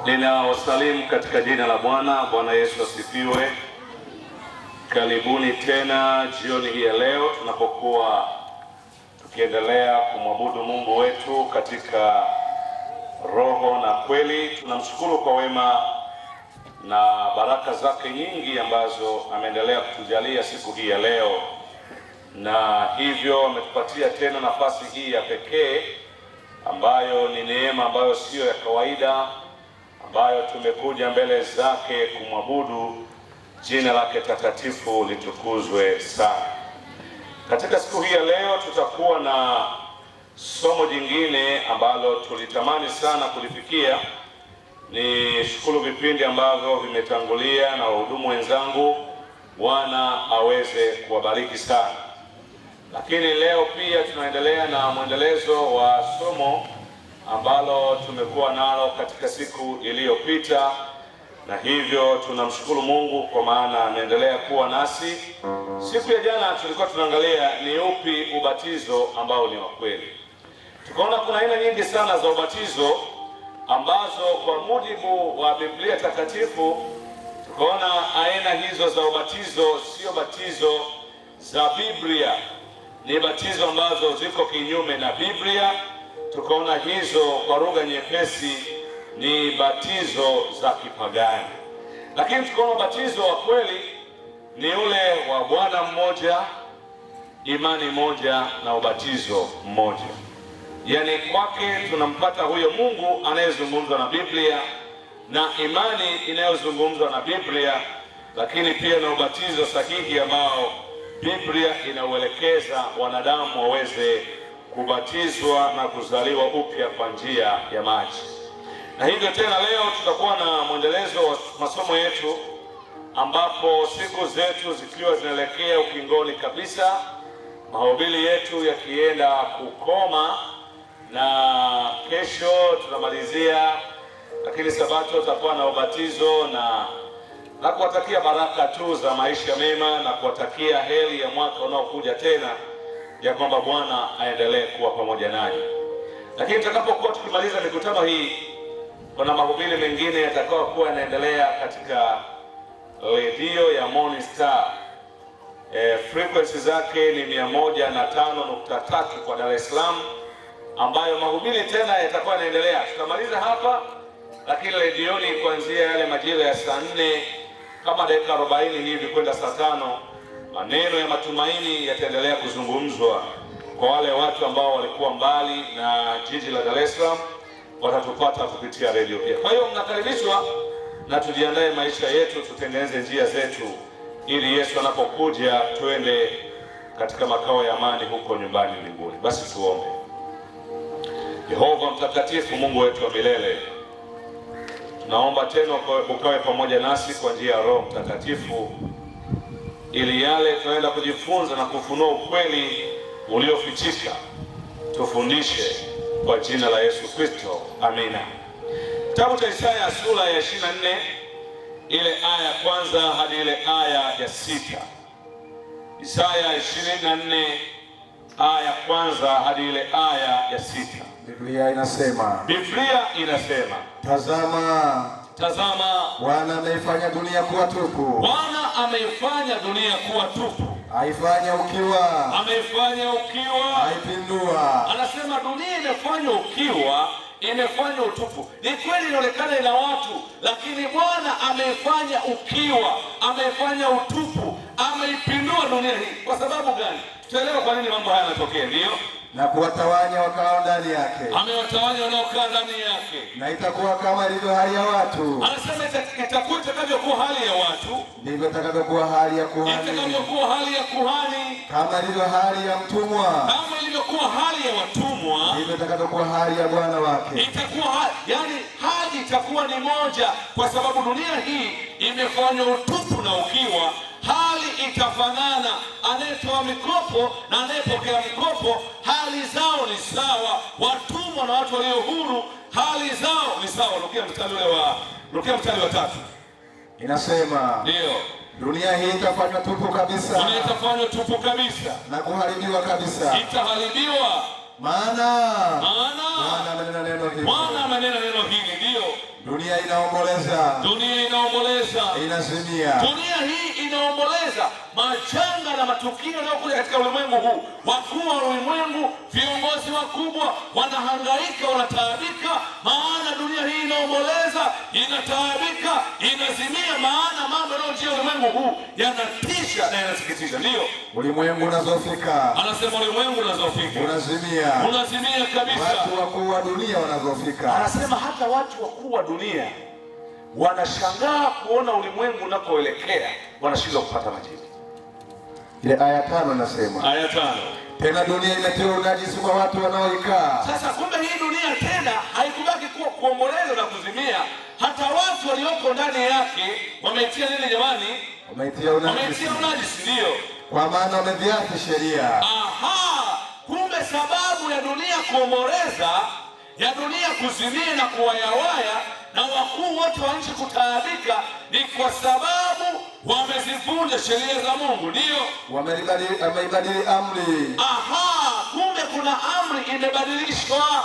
Ninawasalimu katika jina la Bwana. Bwana Yesu asifiwe. Karibuni tena jioni hii ya leo tunapokuwa tukiendelea kumwabudu Mungu wetu katika roho na kweli. Tunamshukuru kwa wema na baraka zake nyingi ambazo ameendelea kutujalia siku hii ya leo, na hivyo ametupatia tena nafasi hii ya pekee ambayo ni neema ambayo siyo ya kawaida, ambayo tumekuja mbele zake kumwabudu. Jina lake takatifu litukuzwe sana. Katika siku hii ya leo tutakuwa na somo jingine ambalo tulitamani sana kulifikia. Ni shukuru vipindi ambavyo vimetangulia na wahudumu wenzangu, Bwana aweze kuwabariki sana. Lakini leo pia tunaendelea na mwendelezo wa somo ambalo tumekuwa nalo katika siku iliyopita, na hivyo tunamshukuru Mungu kwa maana anaendelea kuwa nasi. Siku ya jana tulikuwa tunaangalia ni upi ubatizo ambao ni wa kweli. Tukaona kuna aina nyingi sana za ubatizo ambazo kwa mujibu wa Biblia takatifu, tukaona aina hizo za ubatizo sio batizo za Biblia, ni batizo ambazo ziko kinyume na Biblia. Tukaona hizo kwa lugha nyepesi ni batizo za kipagani. Lakini tukaona batizo wa kweli ni ule wa Bwana mmoja, imani moja na ubatizo mmoja. Yaani kwake tunampata huyo Mungu anayezungumzwa na Biblia na imani inayozungumzwa na Biblia, lakini pia na ubatizo sahihi ambao Biblia inauelekeza wanadamu waweze kubatizwa na kuzaliwa upya kwa njia ya maji. Na hivyo tena leo tutakuwa na mwendelezo wa masomo yetu, ambapo siku zetu zikiwa zinaelekea ukingoni kabisa, mahubiri yetu yakienda kukoma, na kesho tunamalizia, lakini Sabato tutakuwa na ubatizo na kuwatakia baraka tu za maisha mema na kuwatakia heri ya mwaka unaokuja tena, ya kwamba Bwana aendelee kuwa pamoja nanyi. Lakini tutakapokuwa tukimaliza mikutano hii, kuna mahubiri mengine yatakao kuwa yanaendelea katika redio ya Morning Star. Frequency zake ni 105.3 kwa Dar es Salaam, ambayo mahubiri tena yatakuwa yanaendelea. Tutamaliza hapa, lakini redioni kuanzia yale majira ya saa 4 kama dakika 40 hivi kwenda saa 5, maneno ya matumaini yataendelea kuzungumzwa kwa wale watu ambao walikuwa mbali na jiji la Dar es Salaam, watatupata kupitia redio pia. Kwa hiyo mnakaribishwa, na tujiandae maisha yetu, tutengeneze njia zetu ili Yesu anapokuja tuende katika makao ya amani huko nyumbani mbinguni. Basi tuombe. Yehova mtakatifu, Mungu wetu wa milele, tunaomba tena ukawe pamoja nasi kwa njia ya Roho Mtakatifu, ili yale tunaenda kujifunza na kufunua ukweli uliofichika tufundishe kwa jina la Yesu Kristo, amina. Kitabu cha Isaya sura ya 24 ile aya ya kwanza hadi ile aya ya 6. Isaya 24 aya ya kwanza hadi ile aya ya 6. Biblia inasema, Tazama, Bwana ameifanya dunia kuwa tupu. Bwana ameifanya dunia kuwa tupu. Ameifanya ukiwa, aipindua. Anasema dunia imefanywa ukiwa, imefanywa utupu. Ni kweli inaonekana ina watu, lakini Bwana ameifanya ukiwa, ameifanya utupu, ameipindua dunia hii. Kwa sababu gani? Tutaelewa kwa nini mambo haya yanatokea. Ndio na kuwatawanya wakao ndani yake. Amewatawanya wanaokaa ndani yake. Na itakuwa kama ilivyo hali ya watu. Anasema itakuwa itakavyokuwa hali ya watu, ndivyo itakavyokuwa hali ya kuhani. Itakavyokuwa hali ya kuhani. Kama ilivyo hali ya mtumwa, kama ilivyokuwa hali ya watumwa, ndivyo itakavyokuwa hali ya bwana wake. Itakuwa yani hali itakuwa ni moja, kwa sababu dunia hii imefanywa utupu na ukiwa. Hali itafanana, anayetoa mikopo na anayepokea mikopo hali zao ni sawa. Watumwa na watu walio huru hali zao ni sawa. Rukia mstari wa 3. Inasema ndio, dunia hii itafanywa tupu kabisa. Dunia itafanywa tupu kabisa na kuharibiwa kabisa. Itaharibiwa. Maana Bwana amenena neno hili. Ndio, dunia inaomboleza. Dunia inaomboleza. Inazimia. Dunia hii inaomboleza majanga na matukio yanayokuja katika ulimwengu huu. Wakuu wa ulimwengu, viongozi wakubwa wanahangaika, wanataabika, maana dunia hii inaomboleza, inataabika, inazimia, maana mambo yanayojia ulimwengu huu yanatisha na yanasikitisha. Ndio, ulimwengu unazofika. Anasema ulimwengu unazofika, unazimia kabisa. Watu wakuu wa dunia wanazofika. Anasema hata watu wakuu wa dunia wanashangaa kuona ulimwengu unakoelekea, wanashindwa kupata majibu. Ile aya 5 nasema. Aya 5. Tena dunia imetiwa unajisi kwa watu wanaoikaa. Sasa kumbe hii dunia tena haikubaki kuwa kuomboleza na kuzimia. Hata watu walioko ndani yake wameitia nini jamani? Wameitia unajisi. Ndio. Kwa maana wameviasi sheria. Aha, kumbe sababu ya dunia kuomboleza, ya dunia kuzimia na kuwayawaya na wakuu wote wa nchi kutaabika ni kwa sababu wamezivunja sheria za Mungu. Ndio, wameibadili amri. Aha, kumbe kuna amri imebadilishwa.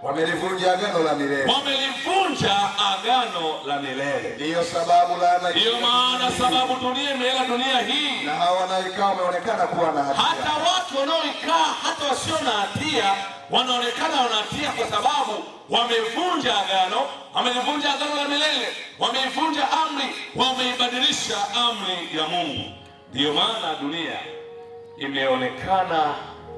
Wamelivunja agano la milele. Wamelivunja agano la milele. Ndiyo sababu laana. Ndiyo maana sababu dunia imeela dunia hii. Na hao wanaoikaa wameonekana kuwa na hatia. Hata watu wanaoikaa, hata wasio na hatia, wanaonekana wana hatia kwa sababu wamevunja agano, wamelivunja agano la milele, wameivunja amri, wameibadilisha amri ya Mungu. Ndiyo maana dunia imeonekana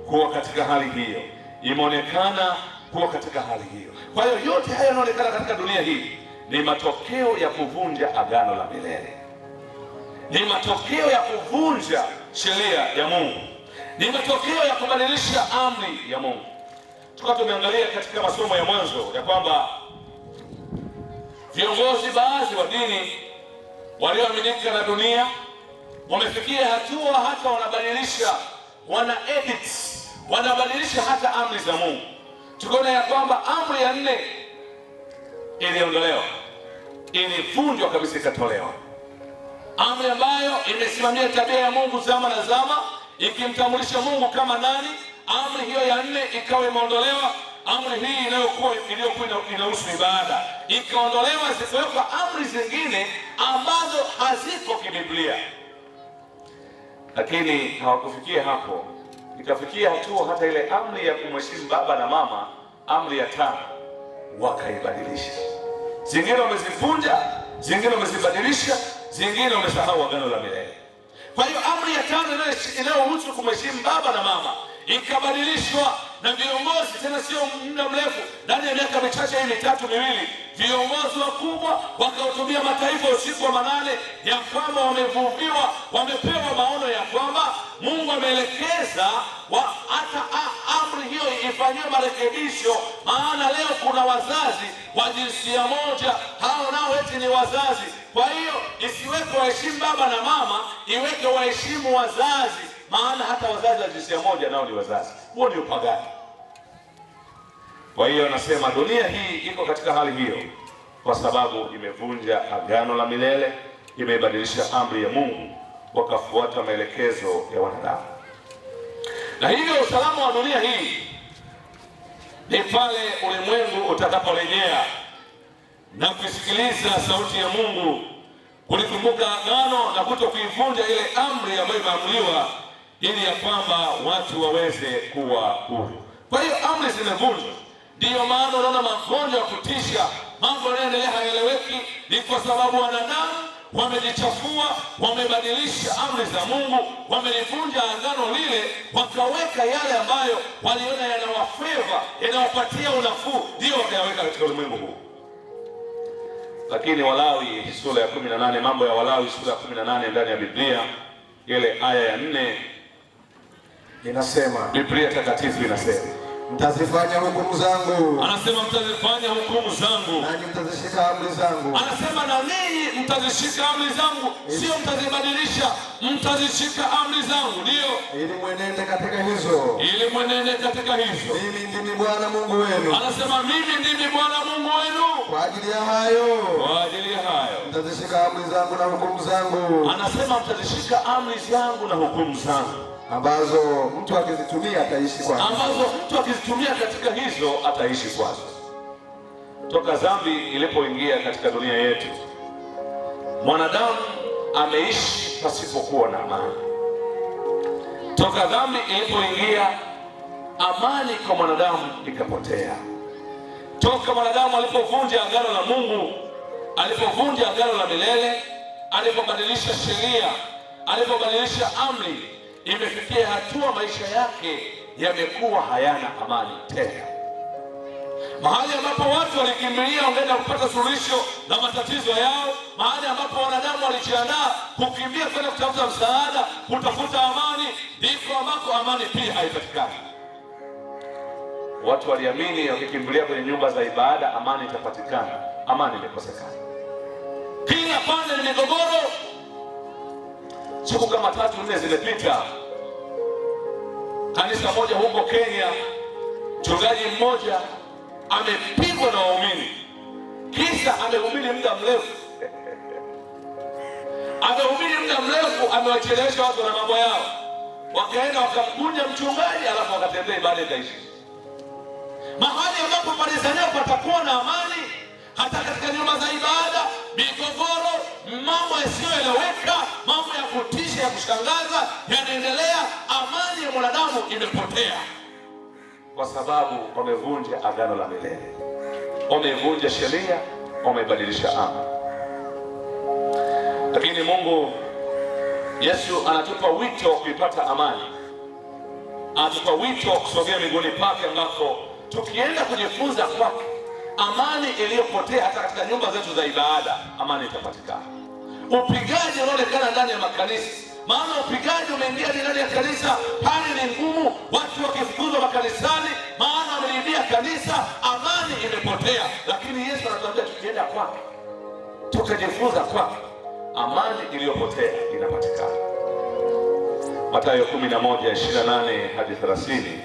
kuwa katika hali hiyo, imeonekana kuwa katika hali hiyo. Kwa hiyo yote haya yanaonekana katika dunia hii ni matokeo ya kuvunja agano la milele, ni matokeo ya kuvunja sheria ya Mungu, ni matokeo ya kubadilisha amri ya Mungu. Tukawa tumeangalia katika masomo ya mwanzo ya kwamba viongozi baadhi wa dini walioaminika na dunia wamefikia hatua hata wanabadilisha, wanabadilisha hata amri za Mungu. Tukaona ya kwamba amri ya 4 iliondolewa, ilivunjwa kabisa, ikatolewa. Amri ambayo imesimamia tabia ya Mungu zama na zama, ikimtambulisha Mungu kama nani, amri hiyo ya 4 ikawa imeondolewa. Amri hii iliyokuwa inahusu ibada ikaondolewa, zikawekwa amri zingine ambazo haziko kibiblia. Lakini hawakufikia hapo, ikafikia hatua hata ile amri ya kumheshimu baba na mama, amri ya 5, wakaibadilisha. Zingine wamezivunja, zingine wamezibadilisha, zingine wamesahau agano la milele. Kwa hiyo amri ya 5 inayohusu kumheshimu baba na mama ikabadilishwa na viongozi. Tena sio muda mrefu, ndani ya miaka michache hii 3 miwili, viongozi wakubwa wakahutubia mataifa usiku wa manane ya kwamba wamevuviwa, wamepewa maono ya kwamba Mungu ameelekeza hata amri hiyo ifanyiwe marekebisho. Maana leo kuna wazazi wa jinsia moja, hao nao eti ni wazazi. Kwa hiyo isiweke waheshimu baba na mama, iweke waheshimu wazazi, maana hata wazazi wa jinsia moja nao ni wazazi. Huo ni upagani. Kwa hiyo anasema dunia hii iko katika hali hiyo kwa sababu imevunja agano la milele, imeibadilisha amri ya Mungu, wakafuata maelekezo ya wanadamu. Na hivyo usalama wa dunia hii ni pale ulimwengu utakaporejea na kusikiliza sauti ya Mungu, kulikumbuka agano na kutokuivunja ile amri ambayo imeamriwa, ili ya kwamba watu waweze kuwa huru. Kwa hiyo amri zimevunjwa. Ndiyo maana unaona magonjwa ya kutisha, mambo yanayoendelea hayaeleweki, ni kwa sababu wanadamu wamejichafua, wamebadilisha amri za Mungu, wamelivunja agano lile, wakaweka yale ambayo waliona yanawafeva, yanawapatia unafuu, ndio wakayaweka katika ulimwengu huu. Lakini Walawi sura ya 18, mambo ya Walawi sura ya 18 ndani ya Biblia, ile aya ya 4 inasema, Biblia takatifu inasema, mtazifanya hukumu zangu. Anasema mtazifanya hukumu zangu, nanyi mtazishika amri zangu. Anasema na ninyi mtazishika amri zangu, sio mtazibadilisha, mtazishika amri zangu, ndio ili mwenende katika hizo. ili mwenende katika hizo. Mimi ndimi Bwana Mungu wenu. Anasema mimi ndimi Bwana Mungu wenu. Kwa ajili ya hayo, kwa ajili ya hayo mtazishika amri zangu na hukumu zangu. Anasema mtazishika amri zangu na hukumu zangu, ambazo mtu akizitumia ataishi kwazo. ambazo mtu akizitumia katika hizo ataishi kwazo. Toka dhambi ilipoingia katika dunia yetu, mwanadamu ameishi pasipokuwa na amani. Toka dhambi ilipoingia, amani kwa mwanadamu ikapotea. Toka mwanadamu alipovunja agano la Mungu, alipovunja agano la milele, alipobadilisha sheria, alipobadilisha amri, imefikia hatua maisha yake yamekuwa hayana amani tena. Mahali ambapo watu walikimbilia wangeenda kupata suluhisho la matatizo yao, mahali ambapo wanadamu walijiandaa kukimbia kwenda kutafuta msaada, kutafuta amani, ndiko ambako amani pia haipatikani. Watu waliamini wakikimbilia kwenye nyumba za ibada amani itapatikana. Amani imekosekana, kila pande ni migogoro. Siku kama 3-4 zimepita, kanisa moja huko Kenya, mchungaji mmoja amepigwa na waumini, kisa amehubiri muda mrefu amehubiri muda mrefu, amewachelewesha watu na mambo yao, wakaenda wakamkunja mchungaji, alafu wakatembea ibada ikaishi. Mahali ambapo palizania patakuwa na amani, hata katika nyumba za ibada, migogoro, mambo yasiyoeleweka, mambo ya kutisha, ya kushangaza yanaendelea. Amani ya mwanadamu imepotea kwa sababu wamevunja agano la milele, wamevunja sheria, wamebadilisha amri. Lakini Mungu Yesu anatupa wito wa kuipata amani, anatupa wito wa kusogea miguuni pake, ambako tukienda kujifunza kwake, amani iliyopotea hata katika nyumba zetu za ibada, amani itapatikana. Upigaji unaonekana ndani ya makanisa, maana upigaji umeingia ndani ya kanisa, hali ni ngumu, watu wakifukuzwa makanisani, maana wameliibia kanisa, amani imepotea. Lakini Yesu anatuambia tukienda kwake, tukajifunza kwake, amani iliyopotea inapatikana. Mathayo 11:28 hadi 30,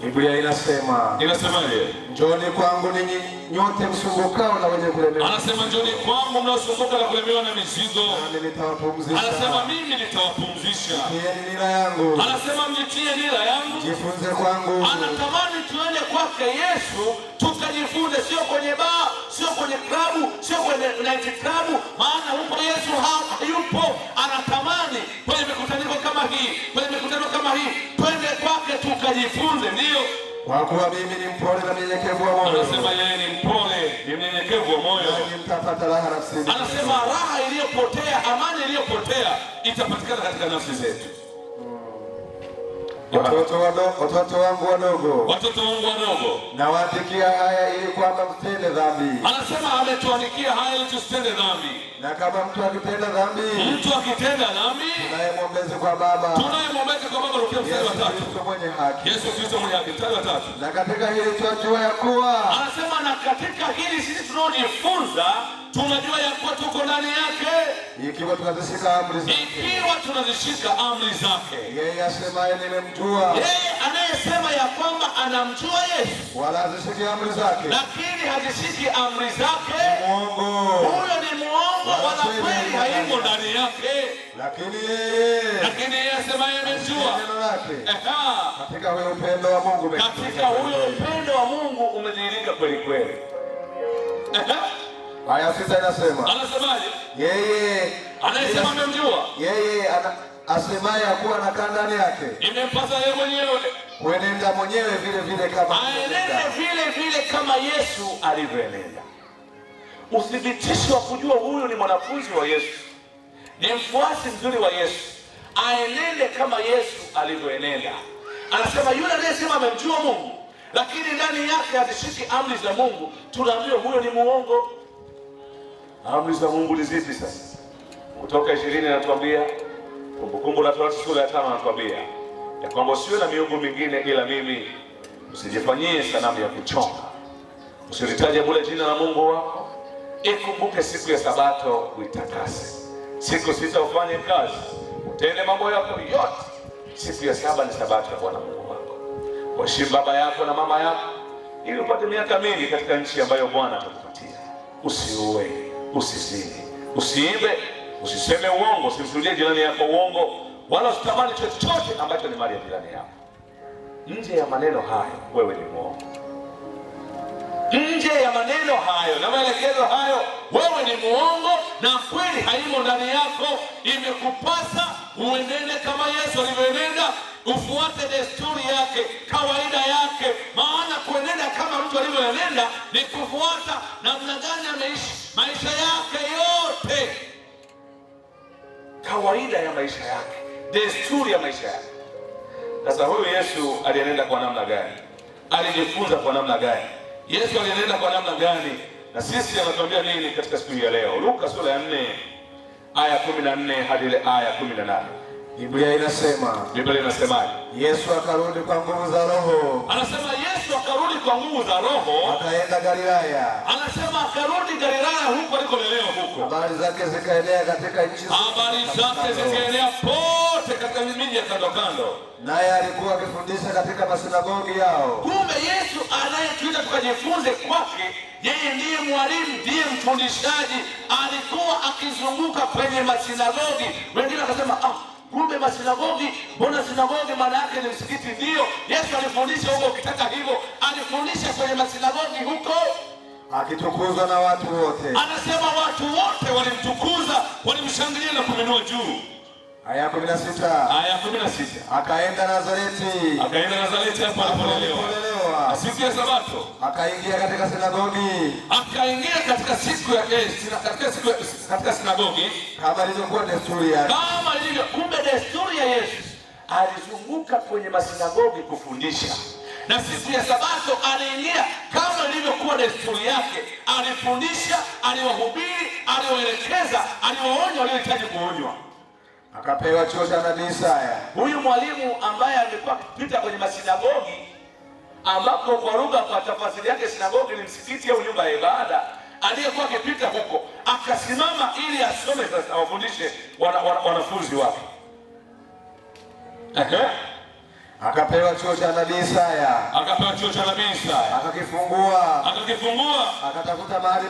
Biblia inasemaje? Njoni kwangu ninyi nyote msumbukao na wenye kulemewa. Anasema njoni kwangu mnaosumbuka na kulemewa na mizigo, nami nitawapumzisha. Anasema mimi nitawapumzisha. Mtieni nira yangu. Anasema mjitie nira yangu. Jifunze kwangu. Anatamani tuende kwake Yesu tukajifunze, sio kwenye baa, sio kwenye klabu, sio kwenye night club, maana huko Yesu hayupo. Anatamani kwenye mikutano kama hii, kwenye mikutano kama hii, twende kwake tukajifunze. Ndio kwa kuwa mimi ni mpole na mnyenyekevu wa moyo. Anasema yeye ni mpole, ni mnyenyekevu wa moyo. Mtapata raha nafsini. Anasema raha iliyopotea, amani iliyopotea itapatikana katika nafsi zetu. Watoto wangu wadogo, nawaandikia haya ili kwamba msitende dhambi. Anasema ametuandikia haya ili tusitende dhambi. Na kama mtu akitenda dhambi, tunaye mwombezi kwa Baba, Yesu mwenye haki. Yesu Kristo mwenye haki. Mstari wa 3. Na katika hili tunajua ya kuwa, anasema na katika hili sisi tunaojifunza tunajua ya kuwa tuko ndani yake, ikiwa tunazishika amri zake. Yeye asemaye nimemjua, yeye anayesema ya kwamba anamjua Yesu, wala hazishiki amri zake, lakini hazishiki amri zake, muongo. Huyo ni muongo, wala kweli haimo ndani yake. Lakini yeye asemaye nimemjua, katika huyo upendo wa Mungu, katika huyo upendo wa Mungu umedhihirika kweli kweli. Aya 6 inasema, anasemaje? Yeye anayesema amemjua, yeye asemaye kuwa anakaa ndani yake, imempasa yeye mwenyewe kuenenda mwenyewe vile vile kama Yesu alivyoenenda. Uthibitisho wa kujua huyu ni mwanafunzi wa Yesu ni mfuasi mzuri wa Yesu, aenende kama Yesu alivyoenenda. Anasema yule aliyesema amemjua Mungu lakini ndani yake hazishiki amri za Mungu, tunaambiwa huyo ni muongo. Amri za Mungu ni zipi sasa? Kutoka 20 anatuambia, Kumbukumbu la Torati sura ya 5 anatuambia ya kwamba usiwe na miungu mingine ila mimi, usijifanyie sanamu ya kuchonga, usilitaje bure jina la Mungu wako, ikumbuke siku ya Sabato uitakase. Siku sita ufanye kazi, utende mambo yako yote. Siku ya saba ni Sabato ya Bwana Mungu wako. Waheshimu baba yako na mama yako ili upate miaka mingi katika nchi ambayo Bwana atakupatia. Usiue, usizini, usiibe, usiseme uongo, usimshuhudie jirani yako uongo, wala usitamani chochote ambacho ni mali ya jirani yako. Nje ya maneno hayo wewe ni muongo. Nje ya maneno hayo na maelekezo hayo wewe ni muongo, na kweli haimo ndani yako. Imekupasa uenende kama Yesu alivyoenenda, ufuate desturi yake, kawaida yake. Maana kuenenda kama mtu alivyoenenda ni kufuata namna gani ameishi maisha yake yote, kawaida ya maisha yake, desturi ya maisha yake. Sasa huyu Yesu alienenda kwa namna gani? Alijifunza kwa namna gani? Yesu alienenda kwa namna gani? Na sisi anatuambia nini katika siku ya leo? Luka sura ya 4 aya 14 hadi ile aya 18. Biblia inasemaje? Yesu akarudi kwa nguvu za Roho. Anasema Yesu akarudi kwa nguvu za Roho, akaenda Galilaya. Anasema akarudi Galilaya, huko alikolelewa huko. Habari zake zikaenea katika nchi zote. Habari zake zikaenea pote katika miji ya kando kando. Naye alikuwa akifundisha katika masinagogi yao. Kumbe Yesu anayetuita tukajifunze kwake, yeye ndiye mwalimu, ndiye mfundishaji. Alikuwa akizunguka kwenye masinagogi. Wengine wakasema kumbe masinagogi, mbona sinagogi maana yake ni msikiti? Ndio, Yesu alifundisha huko. Ukitaka hivyo, alifundisha kwenye masinagogi huko, akitukuzwa na watu wote. Anasema watu wote walimtukuza, walimshangilia na kuminua juu. Aya 16. Aya 16. Akaenda Nazareti. Akaenda Nazareti hapo alipolelewa. Na siku ya Sabato akaingia katika sinagogi. Akaingia katika siku ya katika sinagogi kama ilivyokuwa desturi yake. Kama ilivyo, kumbe desturi ya Yesu, alizunguka kwenye masinagogi kufundisha. Na siku ya Sabato aliingia kama ilivyokuwa desturi yake, alifundisha, aliwahubiri, aliwaelekeza, aliwaonya waliohitaji kuonywa. Akapewa chuo cha nabii Isaya. Huyu mwalimu ambaye amekuwa akipita kwenye masinagogi, ambapo kwa lugha, kwa tafsiri yake sinagogi ni msikiti au nyumba ya ibada, aliyekuwa akipita huko akasimama ili asome sasa, awafundishe wanafunzi wake. Akapewa chuo cha nabii Isaya. Akapewa chuo cha nabii Isaya. Akakifungua. Akatafuta mahali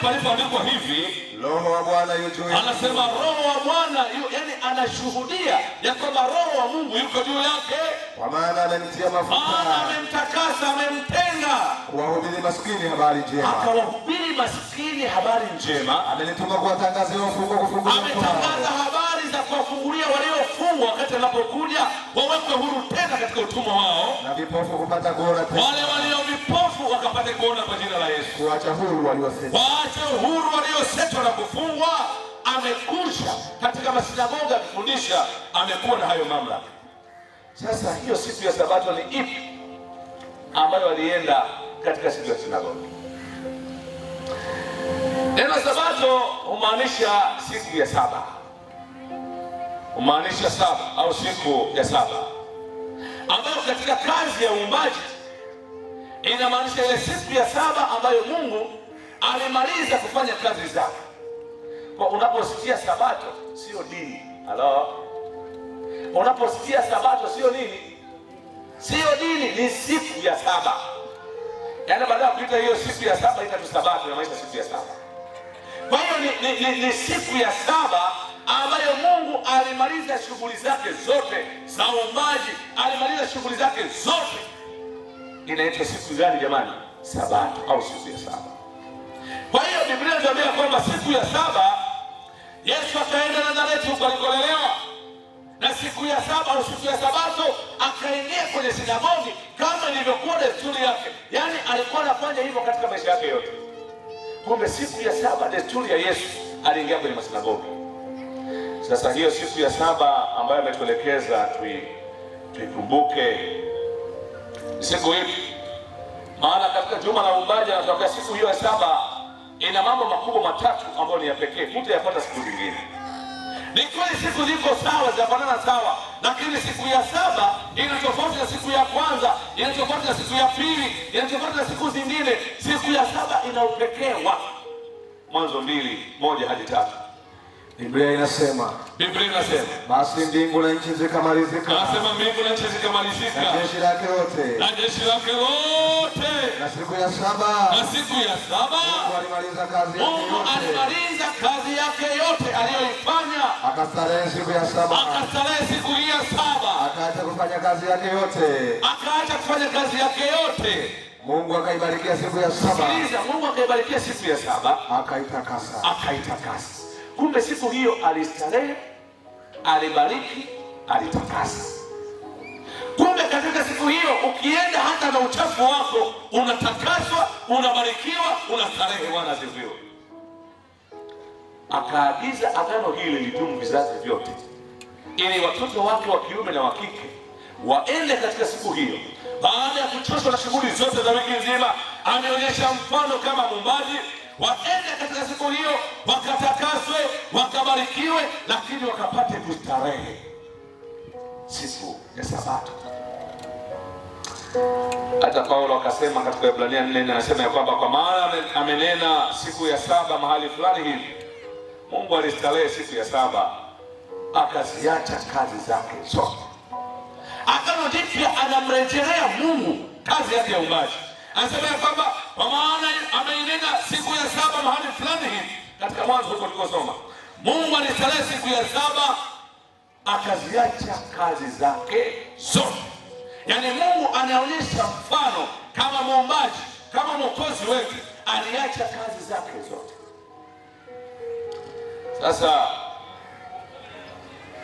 palipoandikwa hivi, Roho wa Bwana yu juu. Anasema Roho wa Bwana yu, yani anashuhudia ya kwamba Roho wa Mungu yuko juu yake. Kwa maana amemtia mafuta. Amemtakasa, amemtenga kuwahubiri maskini habari njema. Akawahubiri maskini habari njema. Amenituma kuwatangazia wafungwa kufunguliwa. Ametangaza habari za kuwafungulia waliofungwa, wakati anapokuja wawekwe huru tena katika utumwa wao, na vipofu kupata kuona tena. Wale walio vipofu wakapate kuona kwa jina la Yesu. Kuacha huru waliosetwa. Waache huru waliosetwa na kufungwa. Amekuja katika masinagogi akifundisha, amekuwa na hayo mamlaka. Sasa hiyo siku ya Sabato ni ipi ambayo alienda katika siku ya sinagogi? Neno Sabato humaanisha siku ya saba, humaanisha saba au siku ya saba, ambayo katika kazi ya uumbaji inamaanisha ile siku ya saba ambayo Mungu alimaliza kufanya kazi zake. Kwa unaposikia Sabato sio dini. Halo? Unaposikia Sabato sio nini? Sio dini, ni siku ya saba. Yaani baada ya kuita hiyo siku ya saba ita Sabato, inamaanisha siku ya saba. Kwa hiyo ni siku ya saba ambayo Mungu alimaliza shughuli zake zote za uumbaji, alimaliza shughuli zake zote. Inaitwa siku gani jamani? Sabato au siku ya saba. Kwa hiyo Biblia inatuambia kwamba siku ya saba Yesu akaenda Nazareti huko alikolelewa, na siku ya saba au siku ya Sabato akaingia kwenye sinagogi kama ilivyokuwa desturi yake. Yaani alikuwa anafanya hivyo katika maisha yake yote. Kumbe siku ya saba, desturi ya Yesu aliingia kwenye masinagogi. Sasa hiyo siku ya saba ambayo ametuelekeza tuikumbuke siku hii, maana katika juma la uumbaji anatokea siku hiyo ya saba ina mambo makubwa matatu ambayo ni ya pekee, hutayapata siku zingine. Ni kweli siku ziko sawa, zinafanana sawa, lakini siku ya saba ina tofauti na siku ya kwanza, ina tofauti na siku ya pili, ina tofauti na siku zingine. Siku ya saba ina upekee wake. Mwanzo 2:1-3. Biblia inasema basi mbingu na nchi zikamalizika. Anasema mbingu na nchi zikamalizika. Na jeshi lake lote. Na siku ya saba. Mungu alimaliza kazi yake yote aliyoifanya. Akastarehe siku ya saba. Akaacha kufanya kazi yake yote. Mungu akaibarikia siku ya saba. Mungu akaibarikia siku ya saba. Akaitakasa. Kumbe siku hiyo alistarehe, alibariki, alitakasa. Kumbe katika siku hiyo ukienda hata na uchafu wako unatakaswa, unabarikiwa, unastarehe. Bwana asifiwe. Akaagiza agano hili lidumu vizazi vyote, ili watoto wake wa kiume na wa kike waende katika siku hiyo. Baada ya kuchoshwa na shughuli zote za wiki nzima, ameonyesha mfano kama muumbaji. Waende katika siku hiyo wakatakaswe, wakabarikiwe, lakini wakapate kustarehe siku ya Sabato. Hata Paulo akasema katika Ibrania 4, anasema ya kwamba kwa maana amenena siku ya saba mahali fulani hivi, Mungu alistarehe siku ya saba, akaziacha kazi zake zote. Agano Jipya anamrejelea Mungu kazi yake ya uumbaji. Anasema ya kwamba kwa maana ameinena siku ya saba mahali fulani hivi, katika Mwanzo huko tulikosoma, Mungu alistarehe siku ya saba, akaziacha kazi zake zote. Yaani Mungu anaonyesha mfano kama muumbaji, kama mwokozi wetu, aliacha kazi zake zote. Sasa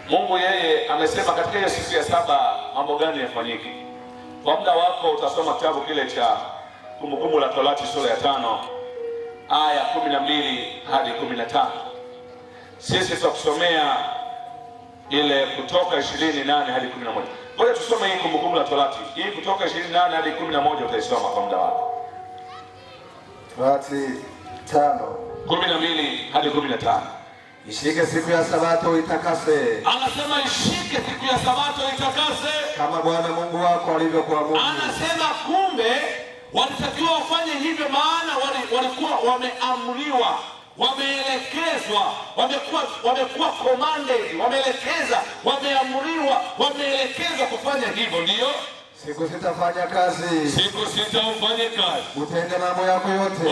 Mungu yeye amesema katika hiyo siku ya saba mambo gani yafanyike. Kwa muda wako utasoma kitabu kile cha Kumbukumbu la Torati sura ya 5 aya 12-15. Sisi tutakusomea ile Kutoka 28-11. Ngoja tusome hii Kumbukumbu la Torati. Hii Kutoka 28-11 utaisoma kwa muda wako. Torati 5:12-15. Ishike siku ya Sabato uitakase. Anasema ishike siku ya Sabato uitakase, kama Bwana Mungu wako alivyokuamuru. Anasema kumbe walitakiwa wafanye hivyo, maana walikuwa wameamriwa, wameelekezwa, wamekuwa commanded, wameelekeza, wameamriwa, wameelekezwa kufanya hivyo. Ndio siku sitafanya kazi. Siku sita ufanye kazi. Utende mambo yako yote.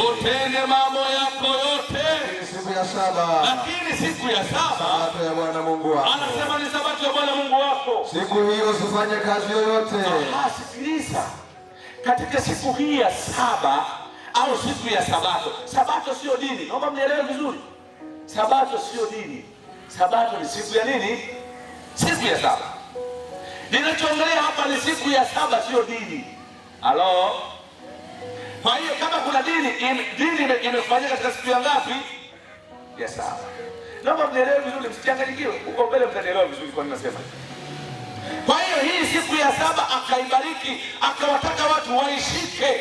Siku ya saba. Lakini siku ya saba, Sabato ya Bwana Mungu wako. Anasema ni Sabato ya Bwana Mungu wako. Siku hiyo usifanye kazi yoyote. Sikiliza. Katika siku hii ya saba au siku ya Sabato. Sabato sio dini. Naomba mnielewe vizuri. Sabato sio dini. Sabato ni siku ya nini? Siku ya saba. Ninachoongelea hapa ni siku ya saba, sio dini. Halo? Kwa hiyo kama kuna dini imefanyika katika siku ya ngapi? Ya saba. Naomba mnielewe vizuri, msichanganyikiwe. Uko mbele mtanielewa vizuri kwa nini nasema. Kwa hiyo hii siku ya saba akaibariki, akawataka watu waishike.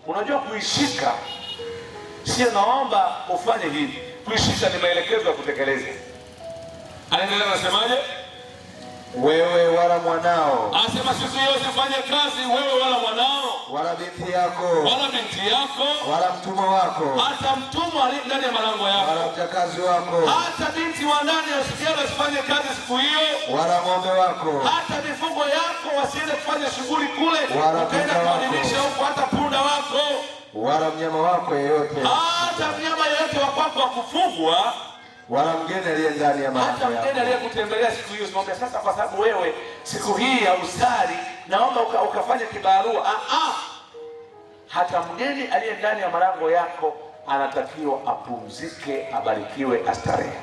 Unajua kuishika sio naomba ufanye hivi. Kuishika ni maelekezo ya kutekeleza. Anaendelea anasemaje? Wewe wala mwanao. Anasema siku hiyo usifanye kazi, wewe wala mwanao, wala binti yako, wala mtumwa wako, hata mtumwa aliye ndani ya malango yako, wala mjakazi wako, hata binti wa ndani usifanye kazi siku hiyo, wala ng'ombe wako, hata mifugo yako wasiende kufanya shughuli kule, ukaenda kuadhimisha huko, hata punda wako, wala mnyama wako yeyote, hata mnyama yeyote wa kwako wa kufugwa, wala mgeni aliye ndani ya malango yako. Hata mgeni aliyekutembelea siku hiyo usimwambie sasa kwa sababu wewe siku hii ya usali naomba ukafanye kibarua. Hata mgeni aliye ndani ya malango yako anatakiwa apumzike, abarikiwe, astarehe.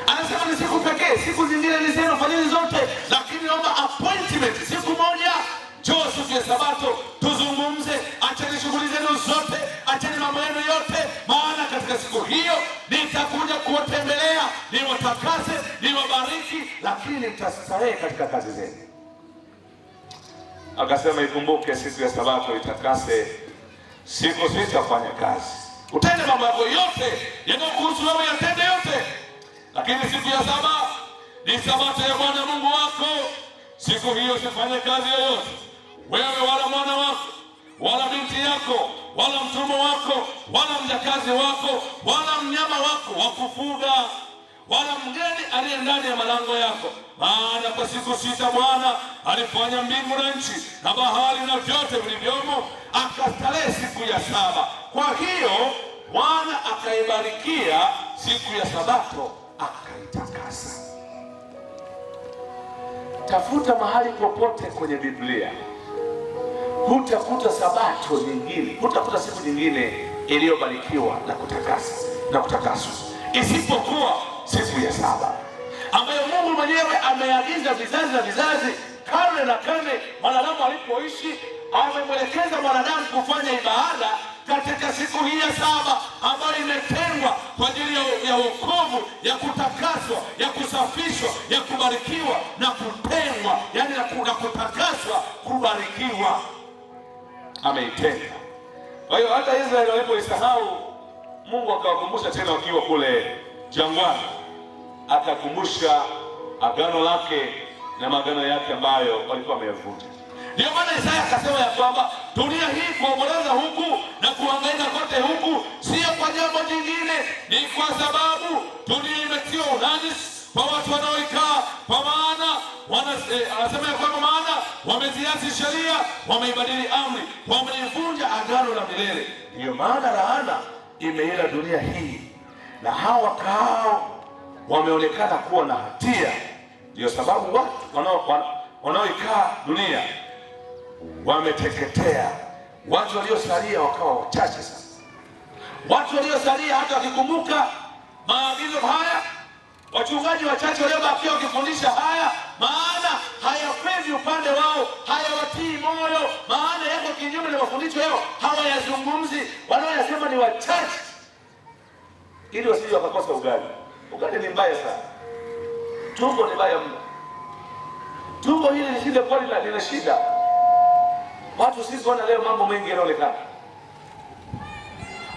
Anasema ni siku pekee, siku zingine ni zenu, fanyeni zote, lakini naomba appointment siku moja, njoo siku ya Sabato tuzungumze. Acha acheni shughuli zenu zote, acheni mambo yenu yote, maana katika siku hiyo nitakuja kuwatembelea, niwatakase, niwabariki, lakini nitastarehe katika kazi zenu. Akasema, ikumbuke siku ya Sabato, itakase, siku sitafanya kazi. Utende mambo yako yote yanayokuhusu wewe, yatende yote, lakini siku ya saba ni Sabato ya Bwana Mungu wako. Siku hiyo usifanye kazi yoyote, wewe wala mwana wako wala binti yako wala mtumwa wako wala mjakazi wako wala mnyama wako wa kufuga wala mgeni aliye ndani ya malango yako. Maana kwa siku sita Bwana alifanya mbingu na nchi na bahari na vyote vilivyomo, akastarehe siku ya saba. Kwa hiyo Bwana akaibarikia siku ya Sabato, akaitakasa. Tafuta mahali popote kwenye Biblia, hutakuta Sabato nyingine, hutakuta siku nyingine iliyobarikiwa na kutakaswa isipokuwa siku ya saba, ambayo Mungu mwenyewe ameagiza vizazi na vizazi, karne na karne, mwanadamu alipoishi, amemwelekeza mwanadamu kufanya ibada katika siku hii ya saba, ambayo imetengwa kwa ajili ya wokovu, ya kutakaswa, ya kusafishwa, ya kubarikiwa na kutengwa, yani na kutakaswa, kubarikiwa. Ameitenga. Kwa hiyo hata Israeli walipoisahau, Mungu akawakumbusha tena wakiwa kule jangwani, akakumbusha agano lake na maagano yake ambayo walikuwa wameyavunja. Ndio maana Isaya akasema ya kwamba dunia hii kuomboleza huku na kuhangaika kote huku sio kwa jambo jingine, ni kwa sababu dunia imetiwa unajisi kwa watu wanaoikaa, kwa maana anasema ya kwamba maana wameziasi sheria, wameibadili amri, wameivunja agano la milele. Ndiyo maana laana imeila dunia hii, na hawa wakao wameonekana kuwa na hatia. Ndiyo sababu watu wanaoikaa dunia wameteketea. Watu waliosalia wakawa wachache sana. Watu waliosalia hata wakikumbuka maagizo haya, wachungaji wachache waliobakia wakifundisha haya, maana hayafevi upande wao, hayawatii moyo, maana yako kinyume na mafundisho yao, hawayazungumzi, wanaoyasema ni wachache, ili wasije wakakosa ugali. Ugali ni mbaya sana, tumbo ni mbaya mno. Tumbo hili lisije kwa lina shida. Watu sisi wana leo mambo mengi yanaonekana.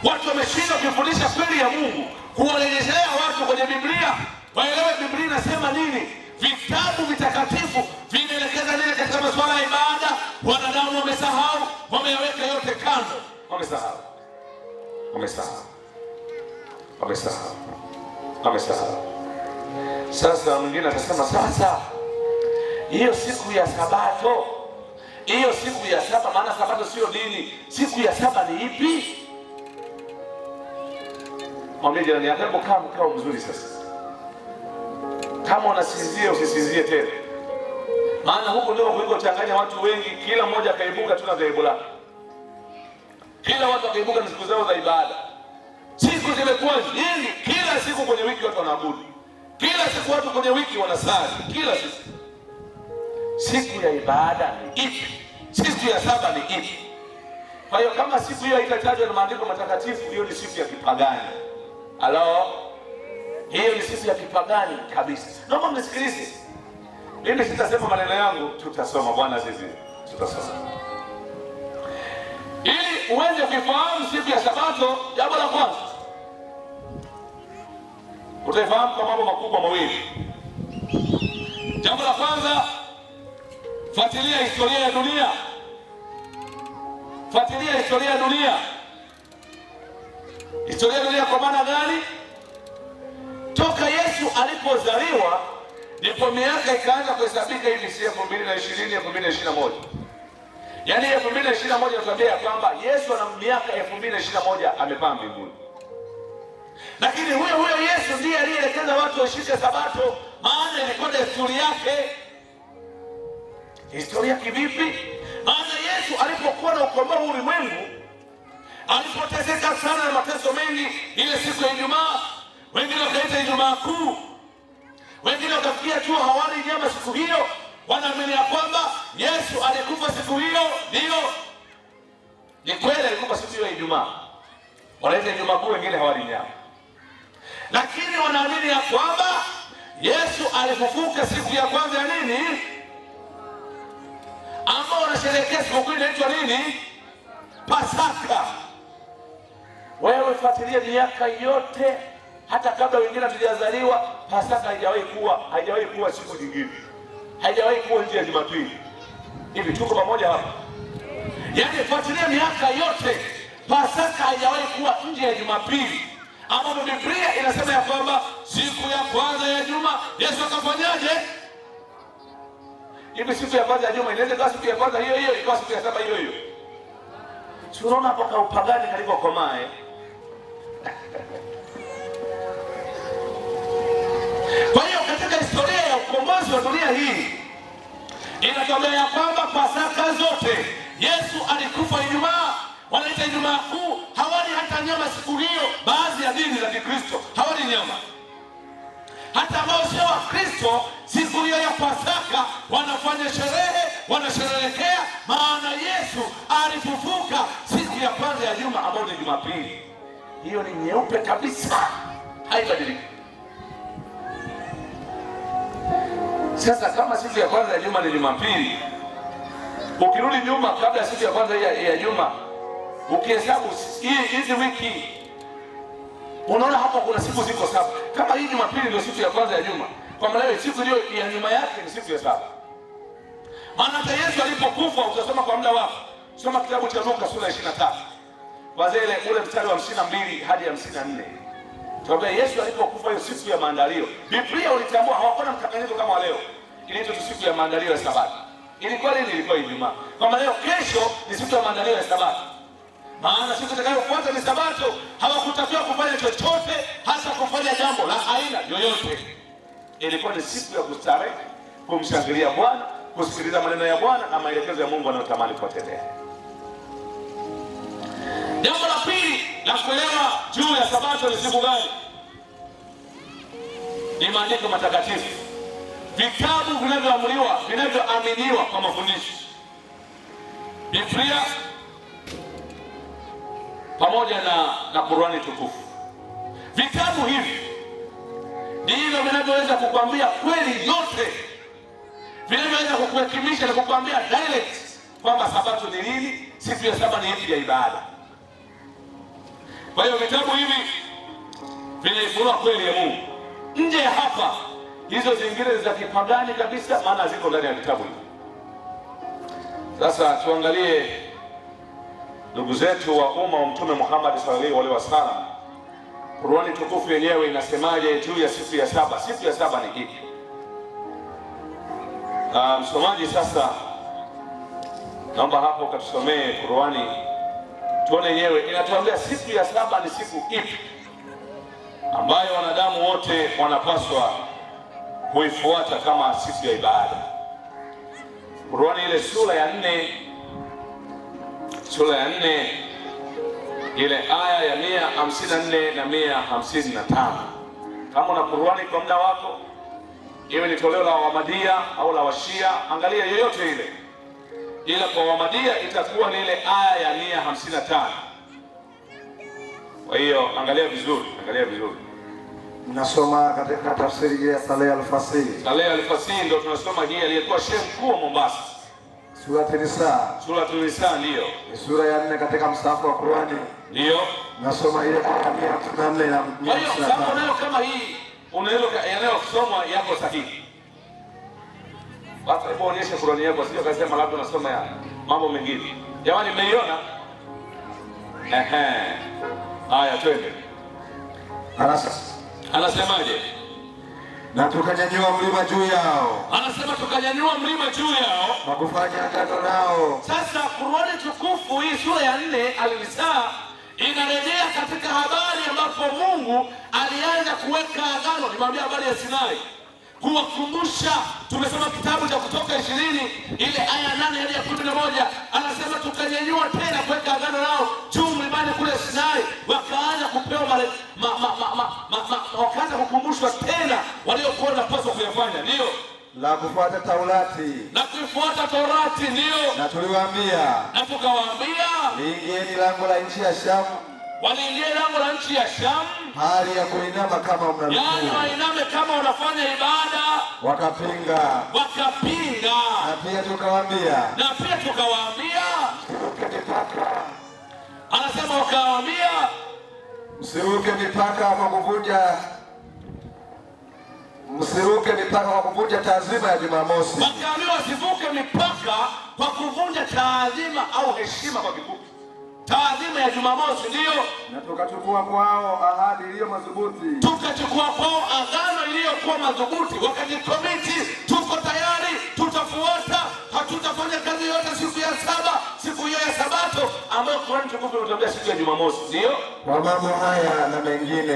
Watu wameshindwa kufundisha kweli ya Mungu, kuwarejeshelea watu kwenye Biblia, waelewe Biblia inasema nini. Vitabu vitakatifu vinaelekeza nini katika masuala ya ibada. Wanadamu wamesahau, wameyaweka yote kando, wamesahau. Sasa mwingine atasema, sasa hiyo siku ya Sabato, hiyo siku ya saba, maana Sabato sio dini, siku ya saba ni ipi? Mwambie jirani yako, kaa mkao mzuri sasa. Kama unasinzia usisinzie tena, maana huko ndio kulikochanganya watu wengi. Kila mmoja akaibuka tu na dhehebu lake, kila watu akaibuka na siku zao za ibada. Siku zimekuwa nyingi, kila siku kwenye wiki watu wanaabudu, kila siku watu kwenye wiki wanasali, kila siku. Siku ya ibada ni ipi? Siku ya saba ni ipi? Kwa hiyo kama siku hiyo haitatajwa na maandiko matakatifu, hiyo ni siku ya kipagani. Hiyo ni siku ya kipagani kabisa. Naomba mnisikilize. Mimi sitasema maneno yangu, tutasoma. Bwana sisi tutasoma. Ili uweze kufahamu siku ya Sabato, jambo la kwanza utaifahamu kwa mambo makubwa mawili. Jambo la kwanza, fuatilia historia ya dunia. Fuatilia historia ya dunia. Historia ya dunia kwa maana gani? Toka Yesu alipozaliwa ndipo miaka ikaanza kuhesabika hivi, si 2020, 2021. Yaani 2021 tunatuambia kwamba Yesu ana miaka 2021 amepaa mbinguni. Lakini huyo Yesu ndiye aliyeelekeza watu washike Sabato, maana ilikuwa desturi yake. Historia kivipi? Maana Yesu alipokuwa na ukomboa ulimwengu, alipoteseka sana na mateso mengi, ile siku ya Ijumaa, wengine wakaita Ijumaa Kuu, wengine wakafikia tu hawali nyama siku hiyo, wanaamini ya kwamba Yesu alikufa siku hiyo. Ndio Ni kweli alikufa siku ya Ijumaa, wanaita Ijumaa Kuu, wengine hawali nyama, lakini wanaamini ya kwamba Yesu alifufuka siku ya kwanza ya nini, ambao wanasherehekea siku inaitwa nini? Pasaka. Wewe fuatilia miaka yote, hata kabla wengine hatujazaliwa, Pasaka haijawahi kuwa siku nyingine, haijawahi kuwa nje ya Jumapili. Hivi tuko pamoja hapa? Yaani fuatilia miaka yote, Pasaka haijawahi kuwa nje ya Jumapili, ambapo Biblia inasema ya kwamba siku ya kwanza ya juma Yesu akafanyaje? Hivi siku ya kwanza ya juma inaweza kuwa siku ya kwanza hiyo hiyo, ikawa siku ya saba hiyo hiyo. Tunaona hapo kwa upagani kalikokomaa. Kwa hiyo katika historia ya ukombozi wa dunia hii inatokea ya kwamba Pasaka zote Yesu alikufa Ijumaa, wanaita Ijumaa Kuu. Hawali hata nyama siku hiyo. Baadhi ya dini za Kikristo hawali nyama, hata ambao sio wa Kristo. Siku hiyo ya Pasaka wanafanya sherehe, wanasherehekea, maana Yesu alifufuka siku ya kwanza ya juma, ambayo ni Jumapili. Hiyo ni nyeupe kabisa, haibadiliki. Sasa kama siku ya kwanza ya juma ni Jumapili, ukirudi nyuma kabla ya siku ya kwanza ya juma, ukihesabu hizi wiki, unaona hapo kuna siku ziko saba. Kama hii Jumapili ndio siku ya kwanza ya juma, kwa maana siku hiyo ya nyuma yake ni siku ya saba. Maana hata Yesu alipokufa, utasoma kwa muda wako, soma kitabu cha Luka sura 23, wazee ule mstari wa 52 hadi 54. Tuambia Yesu alipokufa hiyo siku ya maandalio, Biblia ulitambua hawakuwa na mtakatifu kama leo. Inaitwa siku ya maandalio ya Sabato. Ilikuwa lini? Ilikuwa Ijumaa. Kama leo kesho ni siku ya maandalio ya Sabato, maana siku itakayofuata ni Sabato. Hawakutakiwa kufanya chochote, hasa kufanya jambo la aina yoyote. Ilikuwa ni siku ya kustarehe, kumshangilia Bwana, kusikiliza maneno ya Bwana na maelekezo ya Mungu anayotamani kuwatendea. Jambo la pili la kuelewa juu ya Sabato ni siku gani? Ni maandiko matakatifu, vitabu vinavyoamriwa, vinavyoaminiwa kwa mafundisho, Biblia pamoja na Qur'ani tukufu. Vitabu hivi ndivyo vinavyoweza kukwambia kweli yote, vinavyoweza kukuhekimisha na kukwambia direct kwamba Sabato ni lini, siku ya saba ni ipi ya ibada. Kwa hiyo vitabu hivi vinaifunua kweli ya Mungu. Nje ya hapa, hizo zingine za kipagani kabisa, maana ziko ndani ya vitabu hivi. Sasa tuangalie ndugu zetu wa umma wa Mtume Muhammad sallallahu alaihi wasallam, Qur'ani tukufu yenyewe inasemaje juu ya siku ya saba? Siku ya saba ni ipi? Msomaji sasa, naomba hapo ukatusomee Qur'ani tuone yenyewe inatuambia siku ya saba ni siku ipi ambayo wanadamu wote wanapaswa kuifuata kama siku ya ibada. Qur'ani ile sura ya 4 ile aya ya 154 na 155. Kama una Qur'ani kwa muda wako, iwe ni toleo la Wahamadia au la Washia, angalia yoyote ile, ila kwa Wahamadia itakuwa ni ile aya ya 155. Kwa hiyo angalia vizuri, Nasoma katika tafsiri ya Saleh Al-Fasih. Saleh Al-Fasih ndio tunasoma hii, aliyekuwa shehe mkuu wa Mombasa. Suratul Nisa. Suratul Nisa ndio ni sura ya 4 katika msahafu wa Qur'ani. Ndio nasoma ile aya ya 154 na 155. Kwa hiyo kama unayo kama hii, unaweza yanayosomwa yako sahihi. Basi hebu onyesha Qur'ani yako, sio kasema labda unasoma ya mambo mengine. Jamani, mmeiona? Haya, twende. Anasemaje? Na tukanyanyua mlima juu yao. Anasema tukanyanyua mlima juu yao na kufanya agano nao. Sasa Qur'ani tukufu hii sura ya 4 Al-Nisa inarejea katika habari ambapo Mungu alianza kuweka agano. Nimwambia habari ya Sinai, kuwakumbusha. Tumesoma kitabu cha Kutoka 20 ile aya 8 hadi 11, anasema tukanyanyua tena kuweka agano nao juu mlimani kule Sinai. Wakaanza kupewa wakaanza kukumbushwa tena waliokuwa wanapaswa kuyafanya. Ndio la kufuata Taurati, na kufuata Torati, ndio. Na tuliwaambia, na tukawaambia, liingieni lango la nchi ya Shamu. Waliingia lango la nchi ya Shamu, hali ya kuinama kama mnarukuu, yaani wainame kama wanafanya ibada. Wakapinga. Na pia tukawaambia, anasema wakawaambia, msiruke mipaka kwa kuvunja taazima ya Jumamosi. Wakaambiwa wasivuke mipaka kwa kuvunja taazima au heshima kwa kifupi. Taadhima ya Jumamosi, ndio. Na tukachukua kwao ahadi iliyo madhubuti. Agano iliyokuwa madhubuti. Wakajikomiti, tuko tayari, tutafuata, hatutafanya kazi yote siku ya saba, siku hiyo ya Sabato ambayo Qur'an tukufu inatuambia siku ya Jumamosi, ndio. Kwa mambo haya na mengine,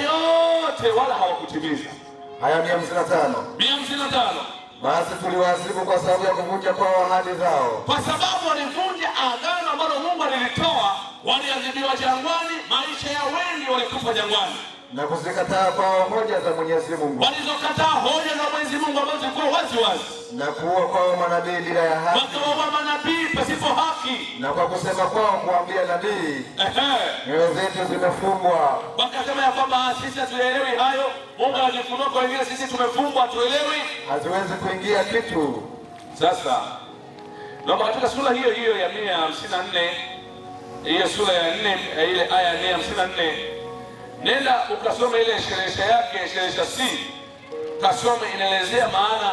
yote wala hawakutimiza. Haya 155. Basi tuliwaadhibu kwa sababu ya kuvunja kwao ahadi zao. Kwa sababu walivunja agano ambalo Mungu alilitoa, waliadhibiwa jangwani, maisha ya wengi walikufa jangwani. Na kuzikataa kwao hoja za Mwenyezi Mungu. Walizokataa hoja za Mwenyezi Mungu ambazo zilikuwa wazi wazi. Na kuua kwao manabii bila ya haki. Wakaua manabii pasipo haki. Na kwa kusema kwao kuambia nabii, nyoyo zetu zimefungwa. Wakasema ya kwamba sisi hatuelewi hayo. Mungu anajifunua kwa wengine, sisi tumefungwa, hatuelewi. Hatuwezi kuingia kitu. Sasa naomba katika sura hiyo hiyo ya 154, hiyo sura ya 4, ile aya 154, nenda ukasome ile sheresha yake, sheresha C. Kasome, inaelezea maana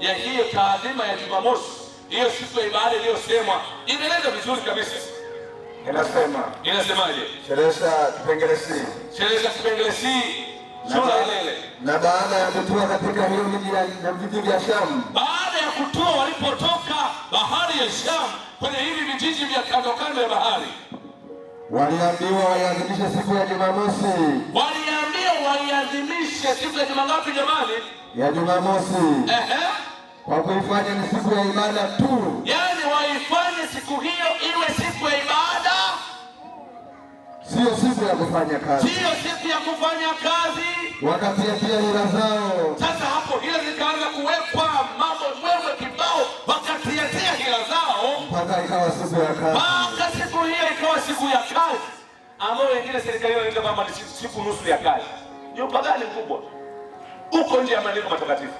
ya hiyo taadhima ya Jumamosi, hiyo siku ya ibada iliyosemwa. Inaeleza vizuri kabisa. Inasemaje? Sheresha kipengele C. Sheresha kipengele C. Sura ile. Na baada ya kutoa katika hiyo vijiji vya Shamu. Baada ya kutoa walipotoka bahari ya Shamu kwenye hivi vijiji vya kando kando ya bahari. Waliambiwa waiadhimishe siku ya Jumamosi. Waiadhimishe siku ya Jumangapi jamani? Ya Jumamosi. Kwa kuifanya ni siku ya ibada tu. Yaani waifanye siku hiyo iwe siku ya ibada. Sio siku ya kufanya kazi. Wakatia hila zao. Sasa hapo hila zikaanza kuwekwa, mambo mwewe kibao, wakatia hila zao. Mpaka ikawa siku ya kazi. Mpaka siku hiyo ikawa siku ya kazi. Ambao wengine serikali wanaita kama ni siku nusu ya kazi. Ni upagani mkubwa. Uko nje ya maandiko matakatifu.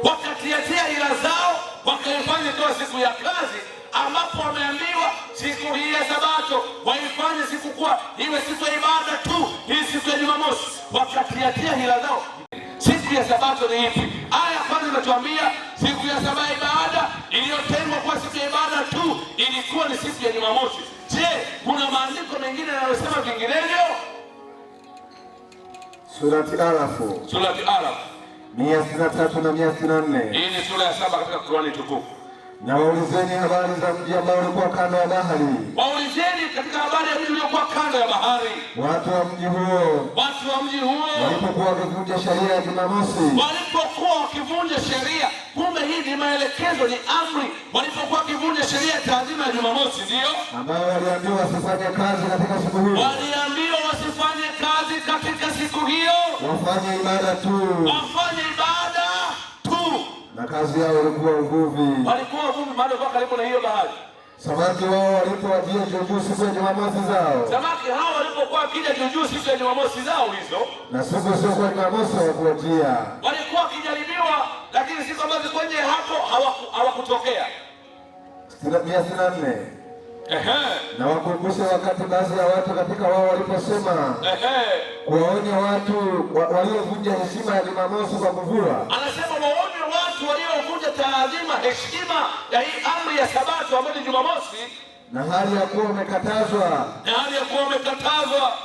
Wakatia hila zao, wakaifanya kuwa siku ya kazi, ambapo wameambiwa siku hii ya Sabato waifanye siku kuwa iwe siku ya ibada tu. Hii siku ya Jumamosi wakatia hila zao. Siku ya Sabato ni ipi? Aya kwanza inatuambia siku ya saba ya ibada iliyotengwa kwa siku ya ibada tu ilikuwa ni siku ya Jumamosi. Je, kuna maandiko mengine yanayosema vinginevyo? Surati Araf 163 na 164. Hii ni sura ya 7 katika Qur'ani tukufu. Na waulizeni habari za mji ambao ulikuwa kando ya bahari. Waulizeni katika habari ya mji uliokuwa kando ya bahari. Watu wa mji huo walipokuwa wakivunja sheria ya Jumamosi. Kumbe hii ni maelekezo, ni amri. Walipokuwa wakivunja sheria ya taadhima ya Jumamosi, ndio ambao waliambiwa wasifanye kazi katika siku hiyo. Wafanye ibada tu. Na kazi yao ilikuwa uvuvi. Walikuwa wavuvi mahali kwa karibu na hiyo bahari. Samaki wao walipowajia juu siku ya Jumamosi zao. Samaki hao walipokuwa wakija juu siku ya Jumamosi zao hizo. Na siku sio kwa Jumamosi hawakuwajia. Walikuwa wakijaribiwa, lakini siku ambazo kwenye hapo hawakutokea. 164. Na wakumbushe wakati baadhi ya watu katika wao waliposema kuwaonya watu waliovunja heshima ya Jumamosi kwa kuvua. Anasema waonye watu waliovunja taadhima, heshima ya hii amri ya Sabato ambayo ni Jumamosi. Na hali ya kuwa umekatazwa.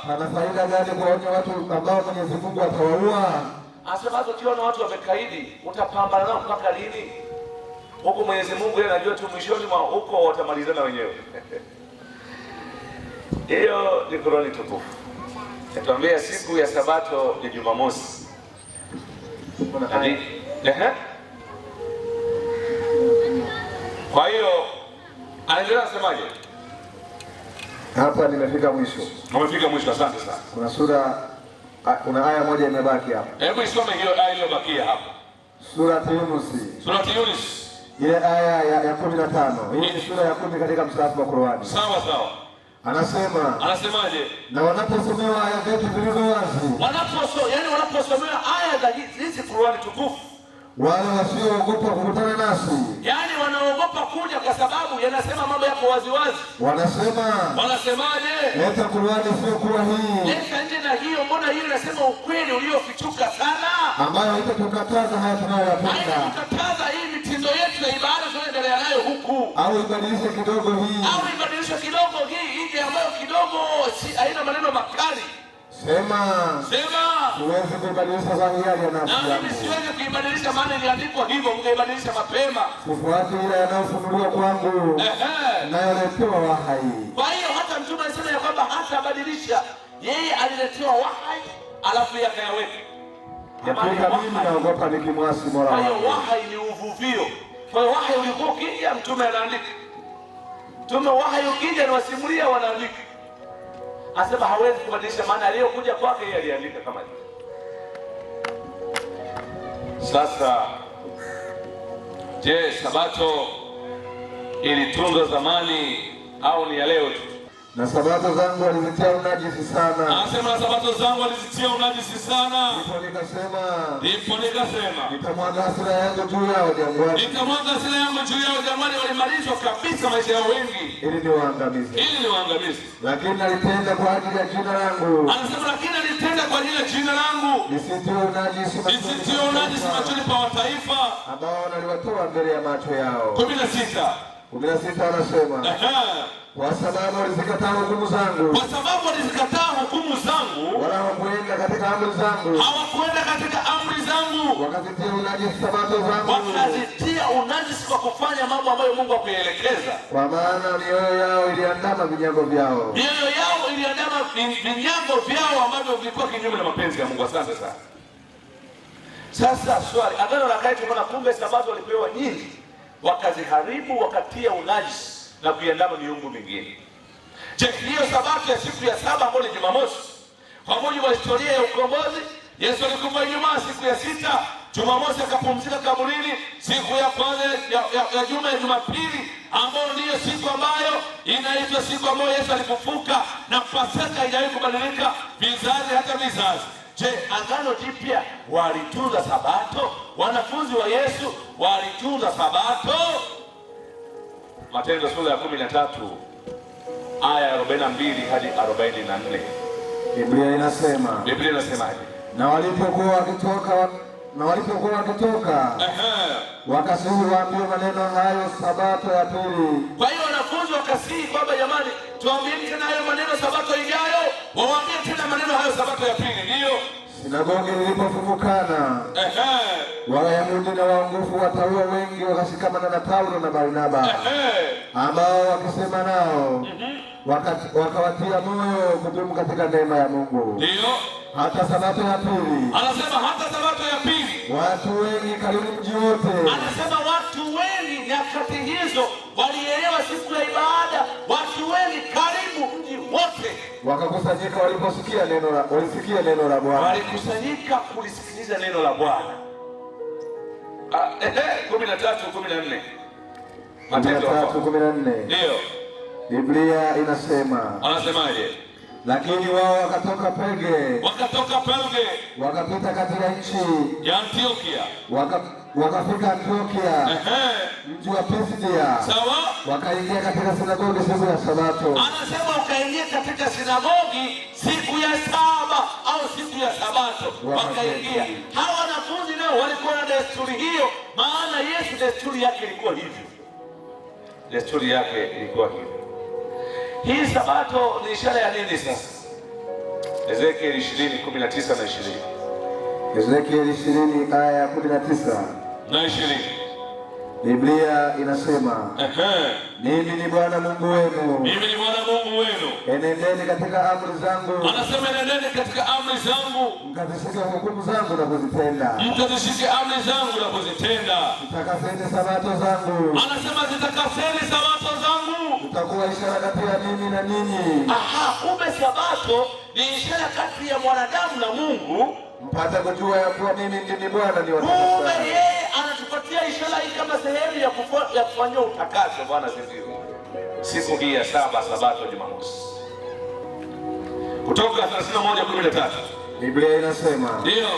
Pana faida gani kuwaonya watu ambao Mwenyezi Mungu atawaua? Anasema ukiona watu wamekaidi, utapambana nao mpaka lini? Huko Mwenyezi Mungu yeye anajua tu mwishoni mwa huko watamalizana wenyewe. Hiyo ni Qur'ani tukufu. Natuambia siku ya Sabato ni Jumamosi. Kwa hiyo anaendelea kusemaje? Hapa nimefika mwisho. Umefika mwisho, asante sana. Kuna aya moja imebaki hapa. Hebu isome hiyo aya iliyobakia hapa. Surati Yunus. Surati Yunus. Ile aya ya 15. Hii ni sura ya 10 katika mstari wa Qur'ani. Sawa sawa. Anasemaje? Na wanaposomewa aya zetu zilizo wazi. Yani wanaposomewa aya za hizi Qur'ani tukufu. Wale wasioogopa kukutana nasi. Yani wanaogopa kuja kwa sababu yanasema mambo yako wazi wazi. Wanasemaje? Leta Qur'ani sio kuwa hii. Leta nje na hiyo, mbona hiyo inasema ukweli uliofichuka sana. Ambayo haitakukataza haya tunayoyapenda. Haitakukataza hii mitindo yetu ya ibada tunaendelea nayo huku. Au ibadilishe kidogo hii. Hii ambayo kidogo haina maneno makali. Sema. Siwezi kuibadilisha dhahiri ya nafsi yangu. Na mimi siwezi kuibadilisha, maana iliandikwa hivyo, mkaibadilisha mapema. Sifuati ile yanayofunuliwa kwangu. Nayoletewa wahai. Kwa hiyo hata Mtume alisema ya kwamba hatabadilisha. Yeye aliletewa wahai alafu yakayaweka. Hakika mimi naogopa nikimwasi Mola wangu. Kwa hiyo wahai ni uvuvio. Kwa hiyo wahai ulikuwa ukija Mtume anaandika. Mtume wahai ukija ni wasimulia wanaandika. Asema hawezi kubadilisha, maana aliyokuja kwake yeye aliandika kama hivi. Sasa je, Sabato ilitunzwa zamani au ni ya leo tu? Na Sabato zangu walizitia unajisi sana. Anasema Sabato zangu walizitia unajisi sana. Ndipo nikasema nitamwaga hasira yangu juu yao jangwani. Walimalizwa kabisa maisha yao wengi ili niwaangamize. Lakini nalitenda kwa ajili ya jina langu. Anasema lakini nalitenda kwa ajili ya jina langu. Nisitie unajisi machoni pa wataifa ambao naliwatoa mbele ya macho yao. 16 anasema kwa sababu walizikataa hukumu zangu. Wala hawakuenda katika amri zangu. Wakazitia unajisi Sabato zangu. kwa kufanya mambo ambayo Mungu hakuelekeza. Kwa maana mioyo yao iliandama vinyago vyao. Ambavyo vilikuwa kinyume na mapenzi ya Mungu. Asante sana. Sasa swali, Agano la Kale tunaona kumbe Sabato walipewa nyingi, wakaziharibu, wakatia unajisi na kuiandama miungu mingine. Je, hiyo Sabato ya siku ya 7 ambayo ni Jumamosi, kwa mujibu wa historia ya ukombozi, Yesu alikufa Ijumaa, siku ya 6 Jumamosi akapumzika kaburini, siku ya kwanza ya juma ya Jumapili ambayo ndiyo siku ambayo inaitwa siku ambayo Yesu alifufuka, na Pasaka haijawahi kubadilika vizazi hata vizazi. Je, Agano Jipya walitunza Sabato? Wanafunzi wa Yesu walitunza Sabato? Matendo sura ya 13 aya ya 42 hadi 44. Biblia inasemaje? Na walipokuwa wakitoka wakasihi waambie maneno hayo Sabato ya pili. Kwa hiyo wanafunzi wakasihi kwamba jamani, tuambieni tena hayo maneno Sabato ijayo. Waambie tena maneno hayo Sabato ya pili. Ndio sinagogi lilipofumukana, Wayahudi na waongofu wataua wengi wakashikamana na Paulo na Barnaba, ambao wakisema nao wakawatia moyo kudumu katika neema ya Mungu. Ndio hata Sabato ya pili. Anasema hata Sabato ya pili watu wengi karibu mji wote. Anasema watu wengi nyakati hizo walielewa siku ya ibada. Watu wengi karibu mji wote wakakusanyika walisikia neno la Bwana. Walikusanyika kulisikiliza neno la Bwana. 13:14. Matendo 13:14. Ndio Biblia inasema. Anasemaje? Lakini wao wakatoka Perge, wakapita katika nchi ya Antiokia, wakafika Antiokia, mji wa Pisidia. Sawa. Wakaingia katika sinagogi siku ya Sabato. Anasema ukaingia katika sinagogi siku ya 7 au siku ya Sabato. Wakaingia. Hawa wanafunzi nao walikuwa na desturi hiyo, maana Yesu desturi yake ilikuwa hivyo. Hii Sabato ni ishara ya nini sasa? Ezekiel 20:19 na 20. Ezekiel 20 aya ya 19 na 20. Biblia inasema, mimi ni Bwana Mungu wenu. Enendeni katika amri zangu. Anasema enendeni katika amri zangu. Mkazishike hukumu zangu na kuzitenda. Zitakaseni Sabato zangu. Anasema zitakaseni Sabato zangu. utakuwa ishara kati ya mimi na ninyi. Kumbe Sabato ni ishara kati ya mwanadamu na Mungu, mpate kujua ya kuwa mimi ndimi Bwana ni kumbe yeye anatupatia ishara hii kama sehemu ya kufanyia utakaso. Bwana asifiwe. Siku hii ya saba, Sabato, Jumamosi. Kutoka 31:13 Biblia inasema, ndio,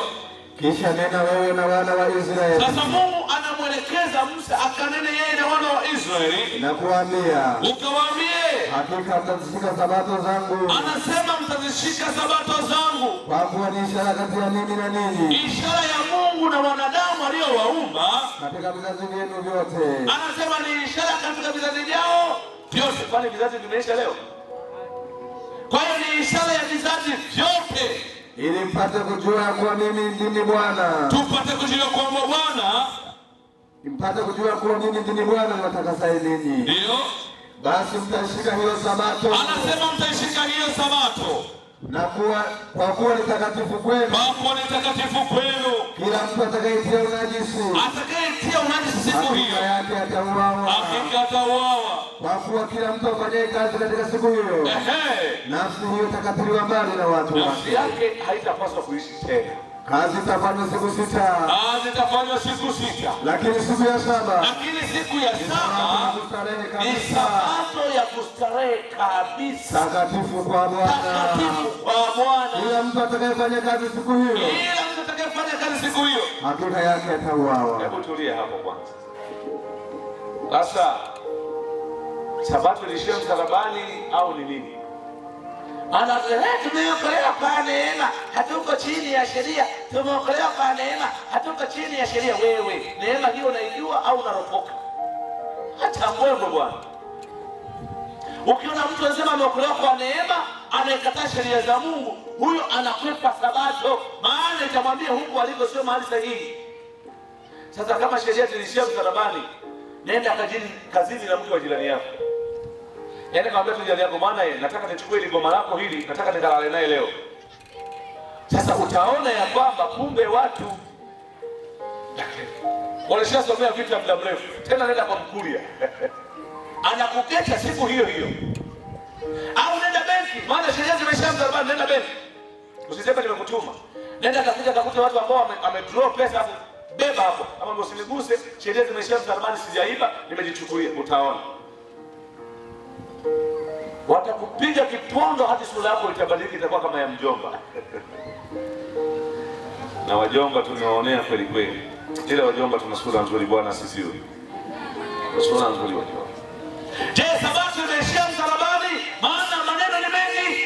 kisha nena wewe na wana wa Israeli. Sasa Mungu anamwelekeza Musa akanene yeye na wana wa Israeli na kuambia, ukawaambie, hakika mtazishika sabato zangu. Anasema mtazishika sabato zangu, kwa kuwa ni ishara kati ya mimi na ninyi, ishara ya Mungu na wanadamu aliowaumba katika vizazi vyenu vyote. Anasema ni ishara katika vizazi vyao vyote. Kwani vizazi vimeisha leo? Kwa hiyo ni ishara ya vizazi vyote, ili mpate kujua ya kuwa mimi ndimi Bwana. Tupate kujua kwamba Bwana, mpate kujua kuwa mimi ndimi Bwana niwatakasaye ninyi. Ndio. Basi mtaishika hiyo sabato. Anasema mtaishika hiyo sabato. Na kwa kuwa ni takatifu kwenu. Kwa kuwa ni takatifu kwenu. Kila mtu atakayetia unajisi, siku hiyo, hakika yake atauawa. Hakika atauawa. Kwa kuwa kila mtu afanyaye kazi katika siku hiyo, nafsi hiyo itakatiliwa mbali na watu wake. Nafsi yake haitapaswa kuishi tena. Kazi itafanywa siku 6. Kazi itafanywa siku 6. Lakini siku ya 7, ni sabato ya kustarehe kabisa. Takatifu kwa Bwana. Kila mtu atakayefanya kazi siku hiyo, hakika yake atauawa. Hebu tulia hapo kwanza. Sasa sabato ilishia msalabani au ni nini? Tumeokolewa kwa neema, hatuko chini ya sheria. Tumeokolewa kwa neema, hatuko chini ya sheria. Wewe neema hiyo unaijua au unaropoka? Hata mbwembwe bwana. Ukiona mtu anasema ameokolewa kwa neema, anayekataa sheria za Mungu, huyo anakwepa sabato, maana itamwambia huku aliko sio mahali sahihi. Sasa kama sheria zilishia msalabani, nenda kazini na mke wa jirani yako. Yaani kaambia tu jirani yako, maana nataka nichukue ile goma lako hili, nataka nikalale naye leo. Sasa utaona ya kwamba kumbe watu walishasomea vitu vya muda mrefu. Tena nenda kwa Mkuria. Anakuketa siku hiyo hiyo. Au nenda benki, maana sheria zimesha msalabani, nenda benki. Usiseme nimekutuma. Nenda kakuta watu ambao amedraw pesa hapo, beba hapo. Ama usiniguse, sheria zimesha msalabani, sijaiba, nimejichukulia. Utaona watakupiga kipondo hadi sura yako itabadilika, itakuwa kama ya mjomba. Na wajomba tunaonea kweli kweli. Ila wajomba tuna sura nzuri, Bwana asifiwe. Sura nzuri wajomba. Je, sabato imeishia msalabani? Maana maneno ni mengi.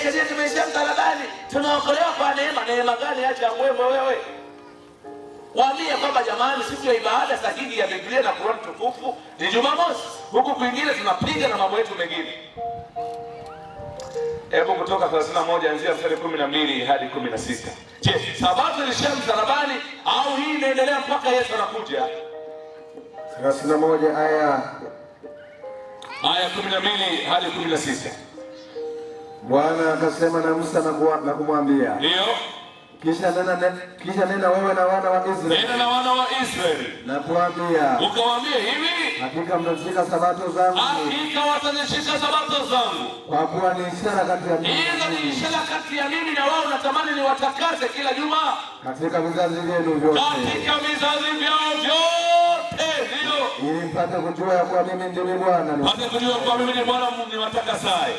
Sheria imeishia msalabani. Tunaokolewa kwa neema. Neema gani? Acha wewe wewe. Waambie kwamba jamani, siku ya ibada sahihi ya Biblia na Qur'an tukufu ni Jumamosi. Huku kwingine tunapiga na mambo yetu mengine. Hebu kutoka 31 anzia mstari 12 hadi 16. Je, sabato ilishia msalabani au hii inaendelea mpaka Yesu anakuja? 31 aya 12 hadi 16. Bwana akasema na Musa na kumwambia, ndio, kisha nena wewe na wana wa Israeli. Nena na wana wa Israeli. Na kuambia, ukawaambia hivi, hakika mtazishika sabato zangu. Hakika watazishika sabato zangu. Kwa kuwa ni ishara kati ya mimi. Hizo ni ishara kati ya mimi na wao, natamani niwatakase kila Jumaa. Katika vizazi vyenu vyote. Katika vizazi vyao vyote. Ndio. Ili mpate kujua ya kuwa mimi ndimi Bwana. Mpate kujua kwa mimi ni Bwana Mungu niwatakasaye.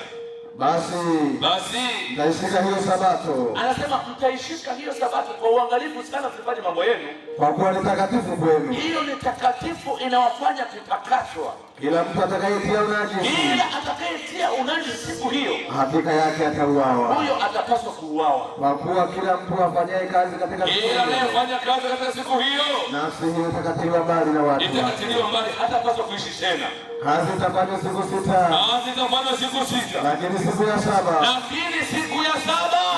Basi mtaishika hiyo sabato. Anasema mtaishika hiyo sabato kwa uangalifu sana, msifanye mambo yenu. Kwa kuwa ni takatifu kwenu. Hiyo ni takatifu, inawafanya kutakaswa. Kila mtu atakayetia unajisi siku hiyo, hakika yake atauawa. Huyo atapaswa kuuawa. Kwa kuwa kila mtu afanyaye kazi katika siku hiyo, anayefanya kazi katika siku hiyo, nafsi hiyo itakatiliwa mbali na watu. Itakatiliwa mbali, hatapaswa kuishi tena. Kazi itafanywa siku 6. Lakini siku ya 7.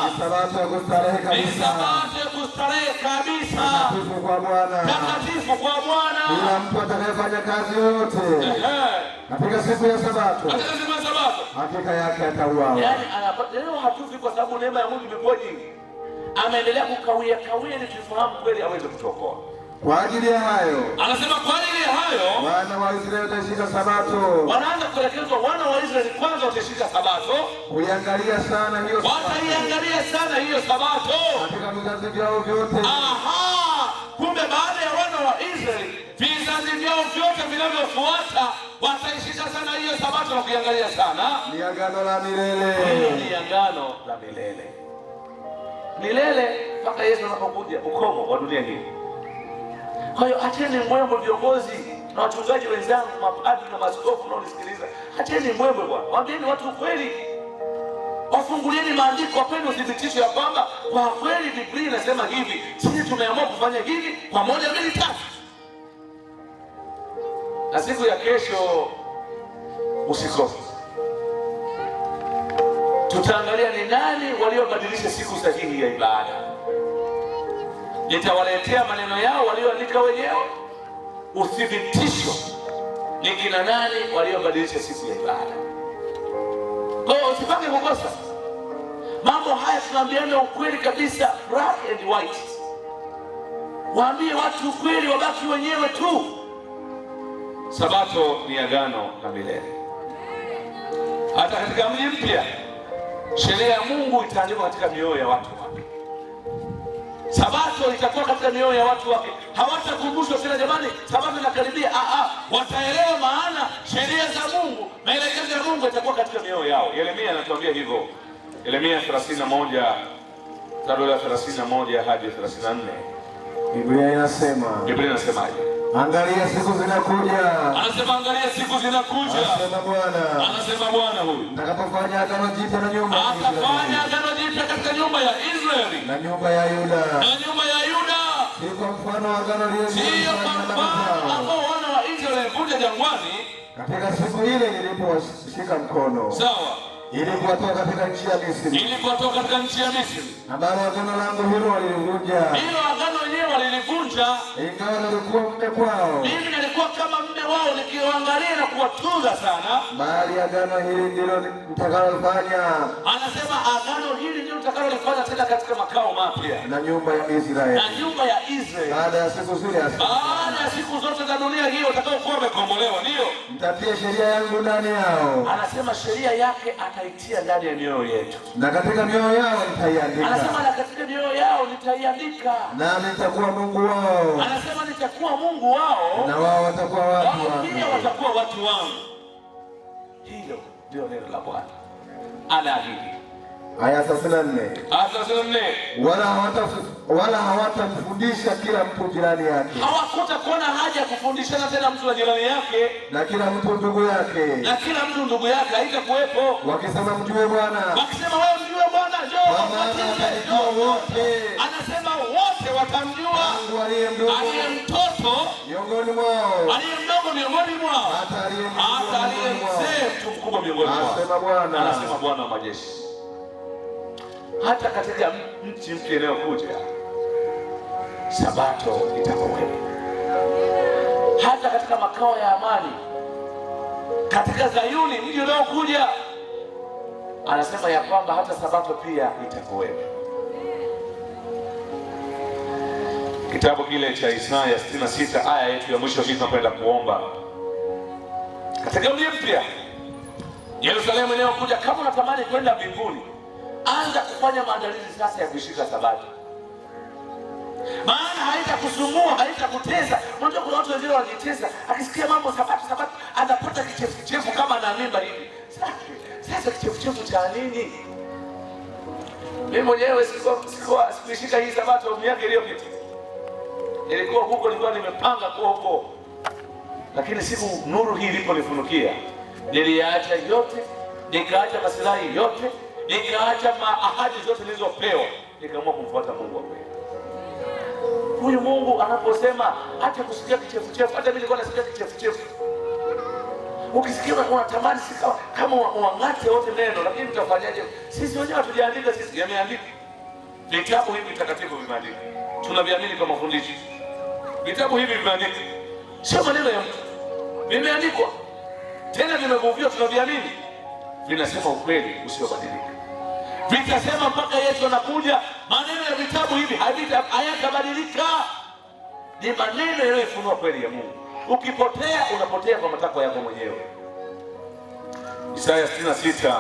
Ni sabato ya kustarehe kabisa. Takatifu kwa Bwana. Kila mtu atakayefanya kazi yoyote katika siku ya sabato, hakika yake atauawa. Yaani leo hatufi kwa sababu neema ya Mungu imekuwa nyingi. Ameendelea kukawia ili tufahamu kweli aweze kutuokoa. Kwa ajili ya hayo, anasema kwa ajili ya hayo wana wa Israeli watashika Sabato. Wanaanza kuelekezwa wana wa Israeli kwanza watashika Sabato. Kuiangalia sana hiyo Sabato. Wataiangalia sana hiyo Sabato katika vizazi vyao vyote. Kumbe baada ya wana wa Israeli vizazi vyao vyote vinavyofuata wataishika sana hiyo Sabato na kuiangalia sana. Ni agano la milele. Ni agano la milele. Milele mpaka Yesu anapokuja ukomo wa dunia hii. Kwa hiyo acheni mwembe viongozi na wachungaji wenzangu, mapadri na maaskofu mnaonisikiliza. Acheni mwembe bwana. Waambieni watu ukweli. Wafungulieni maandiko, wapeni uthibitisho ya kwamba kwa kweli Biblia inasema hivi. Sisi tumeamua kufanya hivi kwa moja, mbili, tatu. Na siku ya kesho usikose. Tutaangalia ni nani waliobadilisha siku sahihi ya ibada. Nitawaletea maneno yao walioandika wenyewe, uthibitisho ni kina nani waliobadilisha siku ya ibada. Kwa hiyo usipange kukosa. Mambo haya tunaambiana ukweli kabisa, black and white. Waambie watu ukweli, wabaki wenyewe tu. Sabato ni agano la milele. Hata katika mji mpya sheria ya Mungu itaandikwa katika mioyo ya watu wake. Sabato itakuwa katika mioyo ya watu wake. Hawatakumbushwa tena, jamani, Sabato inakaribia. Wataelewa maana sheria za Mungu, maelekezo ya Mungu itakuwa katika mioyo yao. Yeremia anatuambia hivyo. Yeremia 31 hadi 34. Biblia inasemaje? Angalia siku zinakuja. Anasema angalia siku zinakuja. Anasema Bwana huyu. Atakapofanya agano jipya na nyumba. Atafanya agano jipya katika nyumba ya Israeli. Na nyumba ya Yuda. Si kwa mfano wa agano lile. Sio kwa mfano ambao wana wa Israeli walikuja jangwani. Katika siku ile nilipowashika mkono. Sawa. Ili kuwatoa katika nchi ya Misri. Ambalo agano langu hilo walilivunja. Hilo agano lenyewe walilivunja. Ingawa nilikuwa mume kwao. Mimi nilikuwa kama mume wao, nikiwaangalia na kuwatunza sana. Bali agano hili ndilo nitakalofanya. Anasema agano hili ndilo nitakalofanya tena katika makao mapya. Na nyumba ya Israeli. Baada ya siku zile. Baada ya siku zote za dunia hiyo utakaokuwa umekombolewa, ndio. Nitatia sheria yangu ndani yao. Anasema sheria yake ataitia ndani ya mioyo yetu. Na katika mioyo yao nitaiandika. Anasema na katika mioyo yao nitaiandika. Na nitakuwa Mungu wao. Anasema nitakuwa Mungu wao. Na wao watakuwa watu wangu. Pia watakuwa watu wangu. Hilo ndio neno la Bwana. Anaahidi. Aya 34. Wala hawatamfundisha kila mtu jirani yake. Hawakutakuona haja ya kufundishana tena mtu na jirani yake. Na kila mtu ndugu yake. Haitakuwepo. Wakisema mjue Bwana. Wakisema wewe mjue Bwana, njoo. Wote. Anasema wote watamjua. Aliye mtoto miongoni mwao. Aliye mdogo miongoni mwao. Hata aliye mzee mtu mkubwa miongoni mwao. Anasema Bwana wa majeshi. Hata katika nchi mpya inayokuja Sabato itakuwepo. Hata katika makao ya amani, katika Zayuni mji unaokuja, anasema ya kwamba hata Sabato pia itakuwepo. Kitabu kile cha Isaya 66 aya yetu ya mwisho sisi tunakwenda kuomba. Katika mji mpya Yerusalemu inayokuja, kama unatamani kwenda mbinguni, anza kufanya maandalizi sasa ya kushika Sabato. Maana haitakusumbua, haitakutesa. Unajua kuna watu wengine wanajitesa, akisikia mambo Sabato anapata kichefu kama na mimba hivi. Sasa kichefu cha nini? Mimi mwenyewe sikuishika hii Sabato miaka iliyopita. Nilikuwa huko, nilikuwa nimepanga kuwa huko. Lakini siku nuru hii iliponifunukia, niliacha yote, nikaacha maslahi yote, nikaacha ahadi zote nilizopewa, nikaamua kumfuata Mungu wa kweli. Huyu Mungu anaposema acha kusikia kichefuchefu, hata mimi nilikuwa nasikia kichefuchefu. Ukisikia unatamani sika kama uangate wote neno, lakini tutafanyaje? Sisi wenyewe hatujaandika, sisi yameandika. Vitabu hivi vitakatifu vimeandika. Tunaviamini kwa mafundisho. Vitabu hivi vimeandika. Sio maneno ya mtu. Vimeandikwa. Tena vimevuviwa, tunaviamini. Vinasema ukweli usiobadilika. Vitasema mpaka Yesu anakuja. Maneno ya vitabu hivi hayatabadilika. ni maneno yanayofunua kweli ya Mungu. Ukipotea unapotea kwa matakwa yako mwenyewe. Isaya 66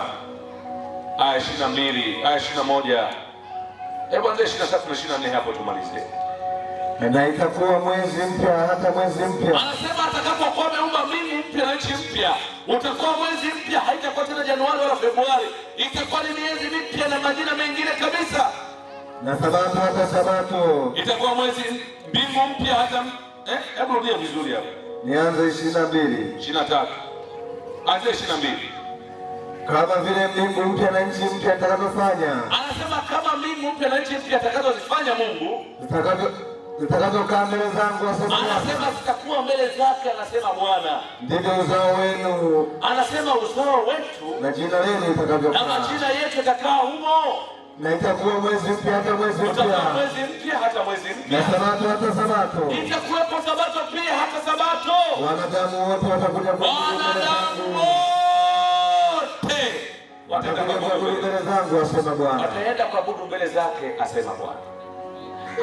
aya 22 aya 21. Hebu anza 23 na 24 hapo tumalize. Na itakuwa mwezi mpya, hata mwezi mpya. Anasema atakapokuwa ameumba mbingu mpya na nchi mpya, utakuwa mwezi mpya, haitakuwa tena Januari wala Februari, itakuwa ni miezi mipya na majina mengine kabisa. Na sabato hata sabato. Itakuwa mwezi mbingu mpya hata hebu rudia vizuri hapo. Nianze 22. 23. Anza 22. Kama vile mbingu mpya na nchi mpya atakavyofanya. Anasema kama mbingu mpya na nchi mpya atakazozifanya Mungu, zitakazokaa mbele zangu, anasema zitakuwa mbele zake, anasema Bwana. Ndivyo uzao wenu, anasema uzao wetu, na jina lenu itakavyokaa, na majina yetu yatakaa humo. Na itakuwa mwezi mpya hata mwezi mpya, mwezi mpya hata mwezi mpya, na sabato hata sabato. Itakuwepo sabato pia hata sabato. Wanadamu wote watakuja kuabudu mbele zangu, asema Bwana. Wataenda kuabudu mbele zake, asema Bwana.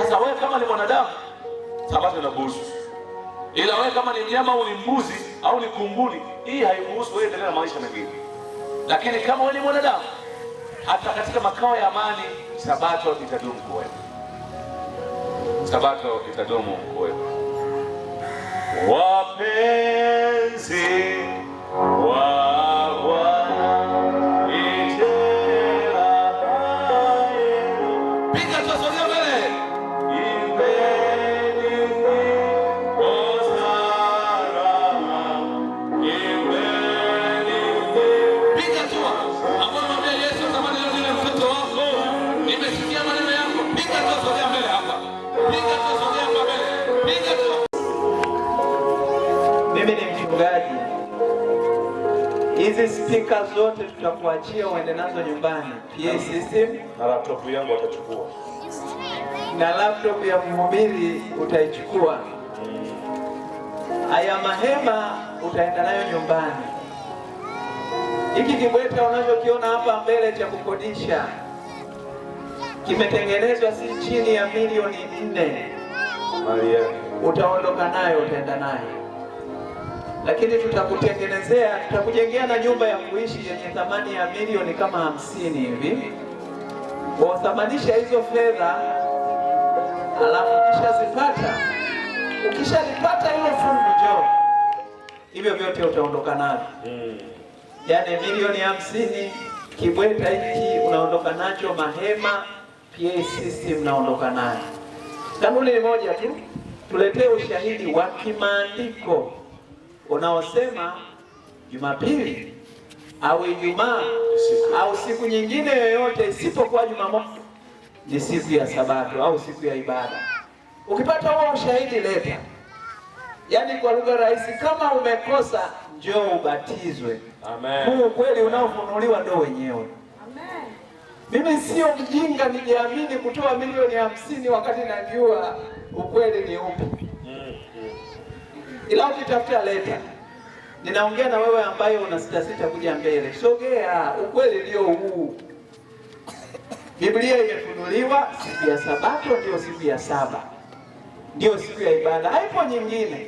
Sasa wewe kama ni mwanadamu, sabato inakuhusu. Ila wewe kama ni mnyama au ni mbuzi au ni kunguni, hii haimuhusu wewe, endelea na maisha mengine. Lakini kama wewe ni mwanadamu, hata katika makao ya amani, sabato itadumu kuwepo. Sabato itadumu kuwepo. Wapenzi wa mimi ni mchungaji. Hizi spika zote tutakuachia uende nazo nyumbani. PA system na laptop yangu atachukua. Na laptop ya mhubiri utaichukua. Haya mahema utaenda nayo nyumbani. Hiki kibweta unachokiona hapa mbele cha kukodisha kimetengenezwa si chini ya milioni 4. Utaondoka nayo, utaenda nayo. Lakini tutakutengenezea, tutakujengea na nyumba ya kuishi yenye thamani ya milioni kama 50 hivi. Wathamanisha hizo fedha, alafu ukishalipata hilo fungu njoo. Hivyo vyote utaondoka navyo. Yaani milioni 50, kibweta hiki unaondoka nacho, mahema, PA system unaondoka nayo. Kanuni ni moja tu, tuletee ushahidi wa kimaandiko unaosema Jumapili au Ijumaa au siku nyingine yoyote isipokuwa Jumamosi ni siku ya Sabato au siku ya ibada. Ukipata huo ushahidi leta. Yaani kwa lugha rahisi, kama umekosa njoo ubatizwe. Amen. Huu kweli unaofunuliwa ndio wenyewe. Amen. Mimi sio mjinga nijiamini kutoa milioni 50 wakati najua ukweli ni upi. Ila ukitafuta leta. Ninaongea na wewe ambaye unasitasita kuja mbele. Sogea, ukweli ndio huu. Biblia imefunuliwa, siku ya Sabato ndio siku ya saba. Ndio siku ya ibada. Haipo nyingine.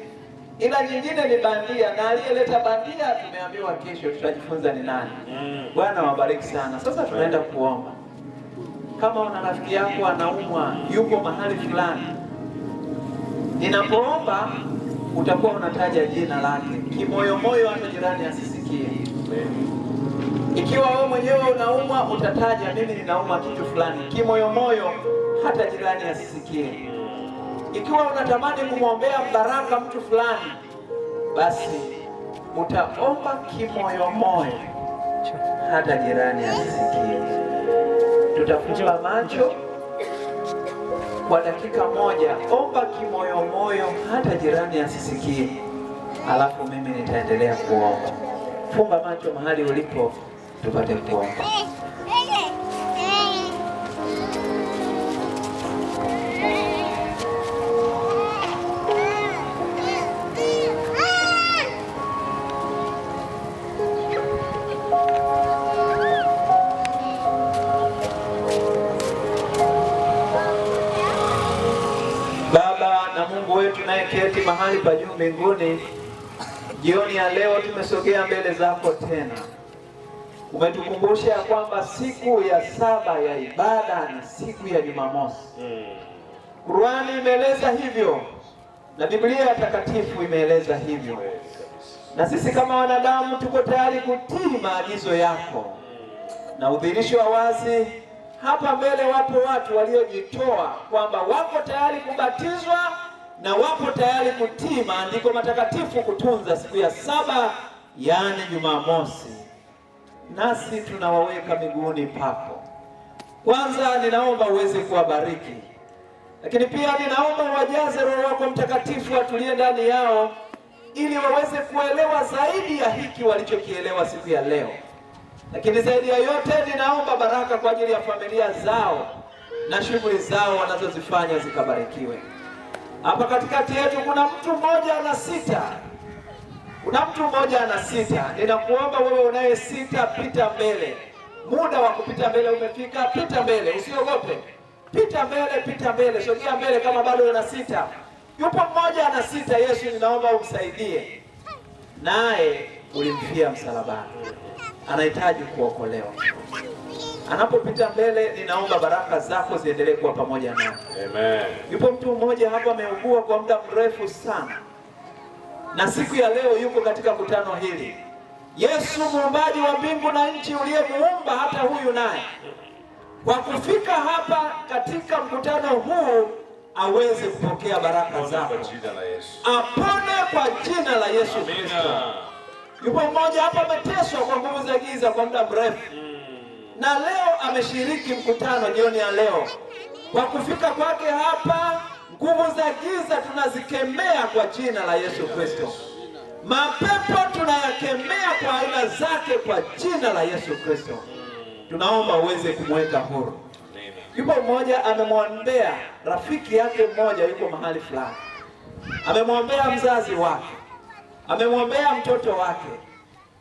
Ila nyingine ni bandia, na aliyeleta bandia tumeambiwa kesho tutajifunza ni nani. Bwana wabariki sana. Sasa tunaenda kuomba. Kama una rafiki yako anaumwa, yuko mahali fulani, ninapoomba utakuwa unataja jina lake kimoyomoyo, hata jirani asisikie. Ikiwa wewe mwenyewe unaumwa, utataja mimi ninaumwa kitu fulani kimoyomoyo, hata jirani asisikie. Ikiwa unatamani kumwombea baraka mtu fulani, basi utaomba kimoyomoyo, hata jirani asisikie. Tutafunga macho kwa dakika moja, omba kimoyomoyo hata jirani asisikie, alafu mimi nitaendelea kuomba. Funga macho mahali ulipo tupate kuomba. Baba na Mungu wetu naye keti mahali pa juu mbinguni, jioni ya leo tumesogea mbele zako tena. Umetukumbusha ya kwamba siku ya saba ya ibada ni siku ya Jumamosi. Qur'ani imeeleza hivyo na Biblia takatifu imeeleza hivyo, na sisi kama wanadamu tuko tayari kutii maagizo yako. Na udhihirisho wa wazi hapa mbele, wapo watu waliojitoa kwamba wako tayari kubatizwa na wapo tayari kutii maandiko matakatifu, kutunza siku ya saba, yaani Jumamosi. Nasi tunawaweka miguuni pako. Kwanza ninaomba uweze kuwabariki, lakini pia ninaomba wajaze Roho wako Mtakatifu atulie ndani yao, ili waweze kuelewa zaidi ya hiki walichokielewa siku ya leo. Lakini zaidi ya yote ninaomba baraka kwa ajili ya familia zao na shughuli zao wanazozifanya zikabarikiwe. Hapa katikati yetu kuna mtu mmoja ana sita. Ninakuomba wewe unayesita, pita mbele. Muda wa kupita mbele umefika, pita mbele, usiogope. Pita mbele, sogea mbele kama bado una sita. Yupo mmoja ana sita, Yesu ninaomba umsaidie. Naye ulimfia msalabani, anahitaji kuokolewa. Anapopita mbele, ninaomba baraka zako ziendelee kuwa pamoja naye. Amen. Yupo mtu mmoja hapa ameugua kwa muda mrefu sana, na siku ya leo yuko katika mkutano hili. Yesu muumbaji wa mbingu na nchi, uliyemuumba hata huyu naye, kwa kufika hapa katika mkutano huu aweze kupokea baraka zako, apone kwa jina la Yesu Kristo. Yupo mmoja hapa ameteswa kwa nguvu za giza kwa muda mrefu, na leo ameshiriki mkutano jioni ya leo. Kwa kufika kwake hapa, nguvu za giza tunazikemea kwa jina la Yesu Kristo. Mapepo tunayakemea kwa aina zake kwa jina la Yesu Kristo. Tunaomba uweze kumweka huru. Yupo mmoja amemwombea rafiki yake mmoja, yuko mahali fulani, amemwombea mzazi wake, amemwombea mtoto wake.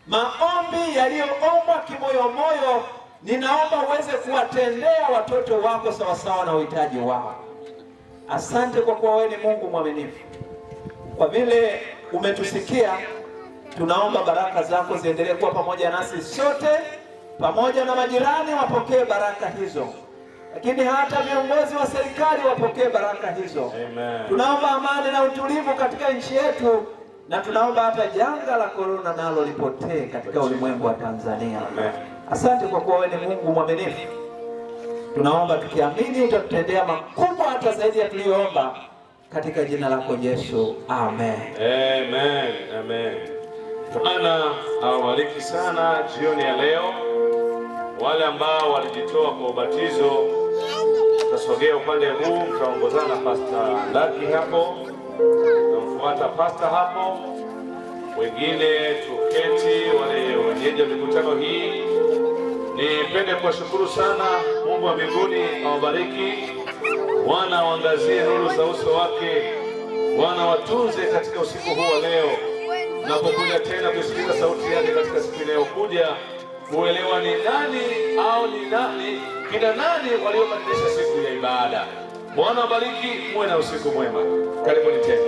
Maombi yaliyoombwa kimoyomoyo, ninaomba uweze kuwatendea watoto wako sawasawa na uhitaji wao. Asante kwa kuwa wewe ni Mungu mwaminifu. Kwa vile umetusikia, tunaomba baraka zako ziendelee kuwa pamoja nasi sote, pamoja na majirani wapokee baraka hizo, lakini hata viongozi wa serikali wapokee baraka hizo. Amen. Tunaomba amani na utulivu katika nchi yetu, na tunaomba hata janga la korona nalo lipotee katika ulimwengu wa Tanzania. Amen. Asante kwa kuwa wewe ni Mungu mwaminifu. Tunaomba tukiamini utatutendea makubwa hata zaidi ya tuliyoomba, katika jina lako Yesu. Amen. Amen. Amen. Bwana awabariki sana jioni ya leo. Wale ambao walijitoa kwa ubatizo, tutasogea upande huu, mtaongozana na Pastor Lucky hapo, tutamfuata pastor hapo, wengine tuketi, wale wenyeji wa mikutano hii. Nipende kuwashukuru sana. Mungu wa mbinguni awabariki. Bwana awaangazie nuru za uso wake. Bwana watunze katika usiku huu wa leo. Napokuja tena kusikiliza sauti yake katika siku inayokuja, kuelewa ni nani au ni nani, kina nani waliobadilisha siku ya ibada. Bwana wabariki, muwe na usiku mwema. Karibuni tena.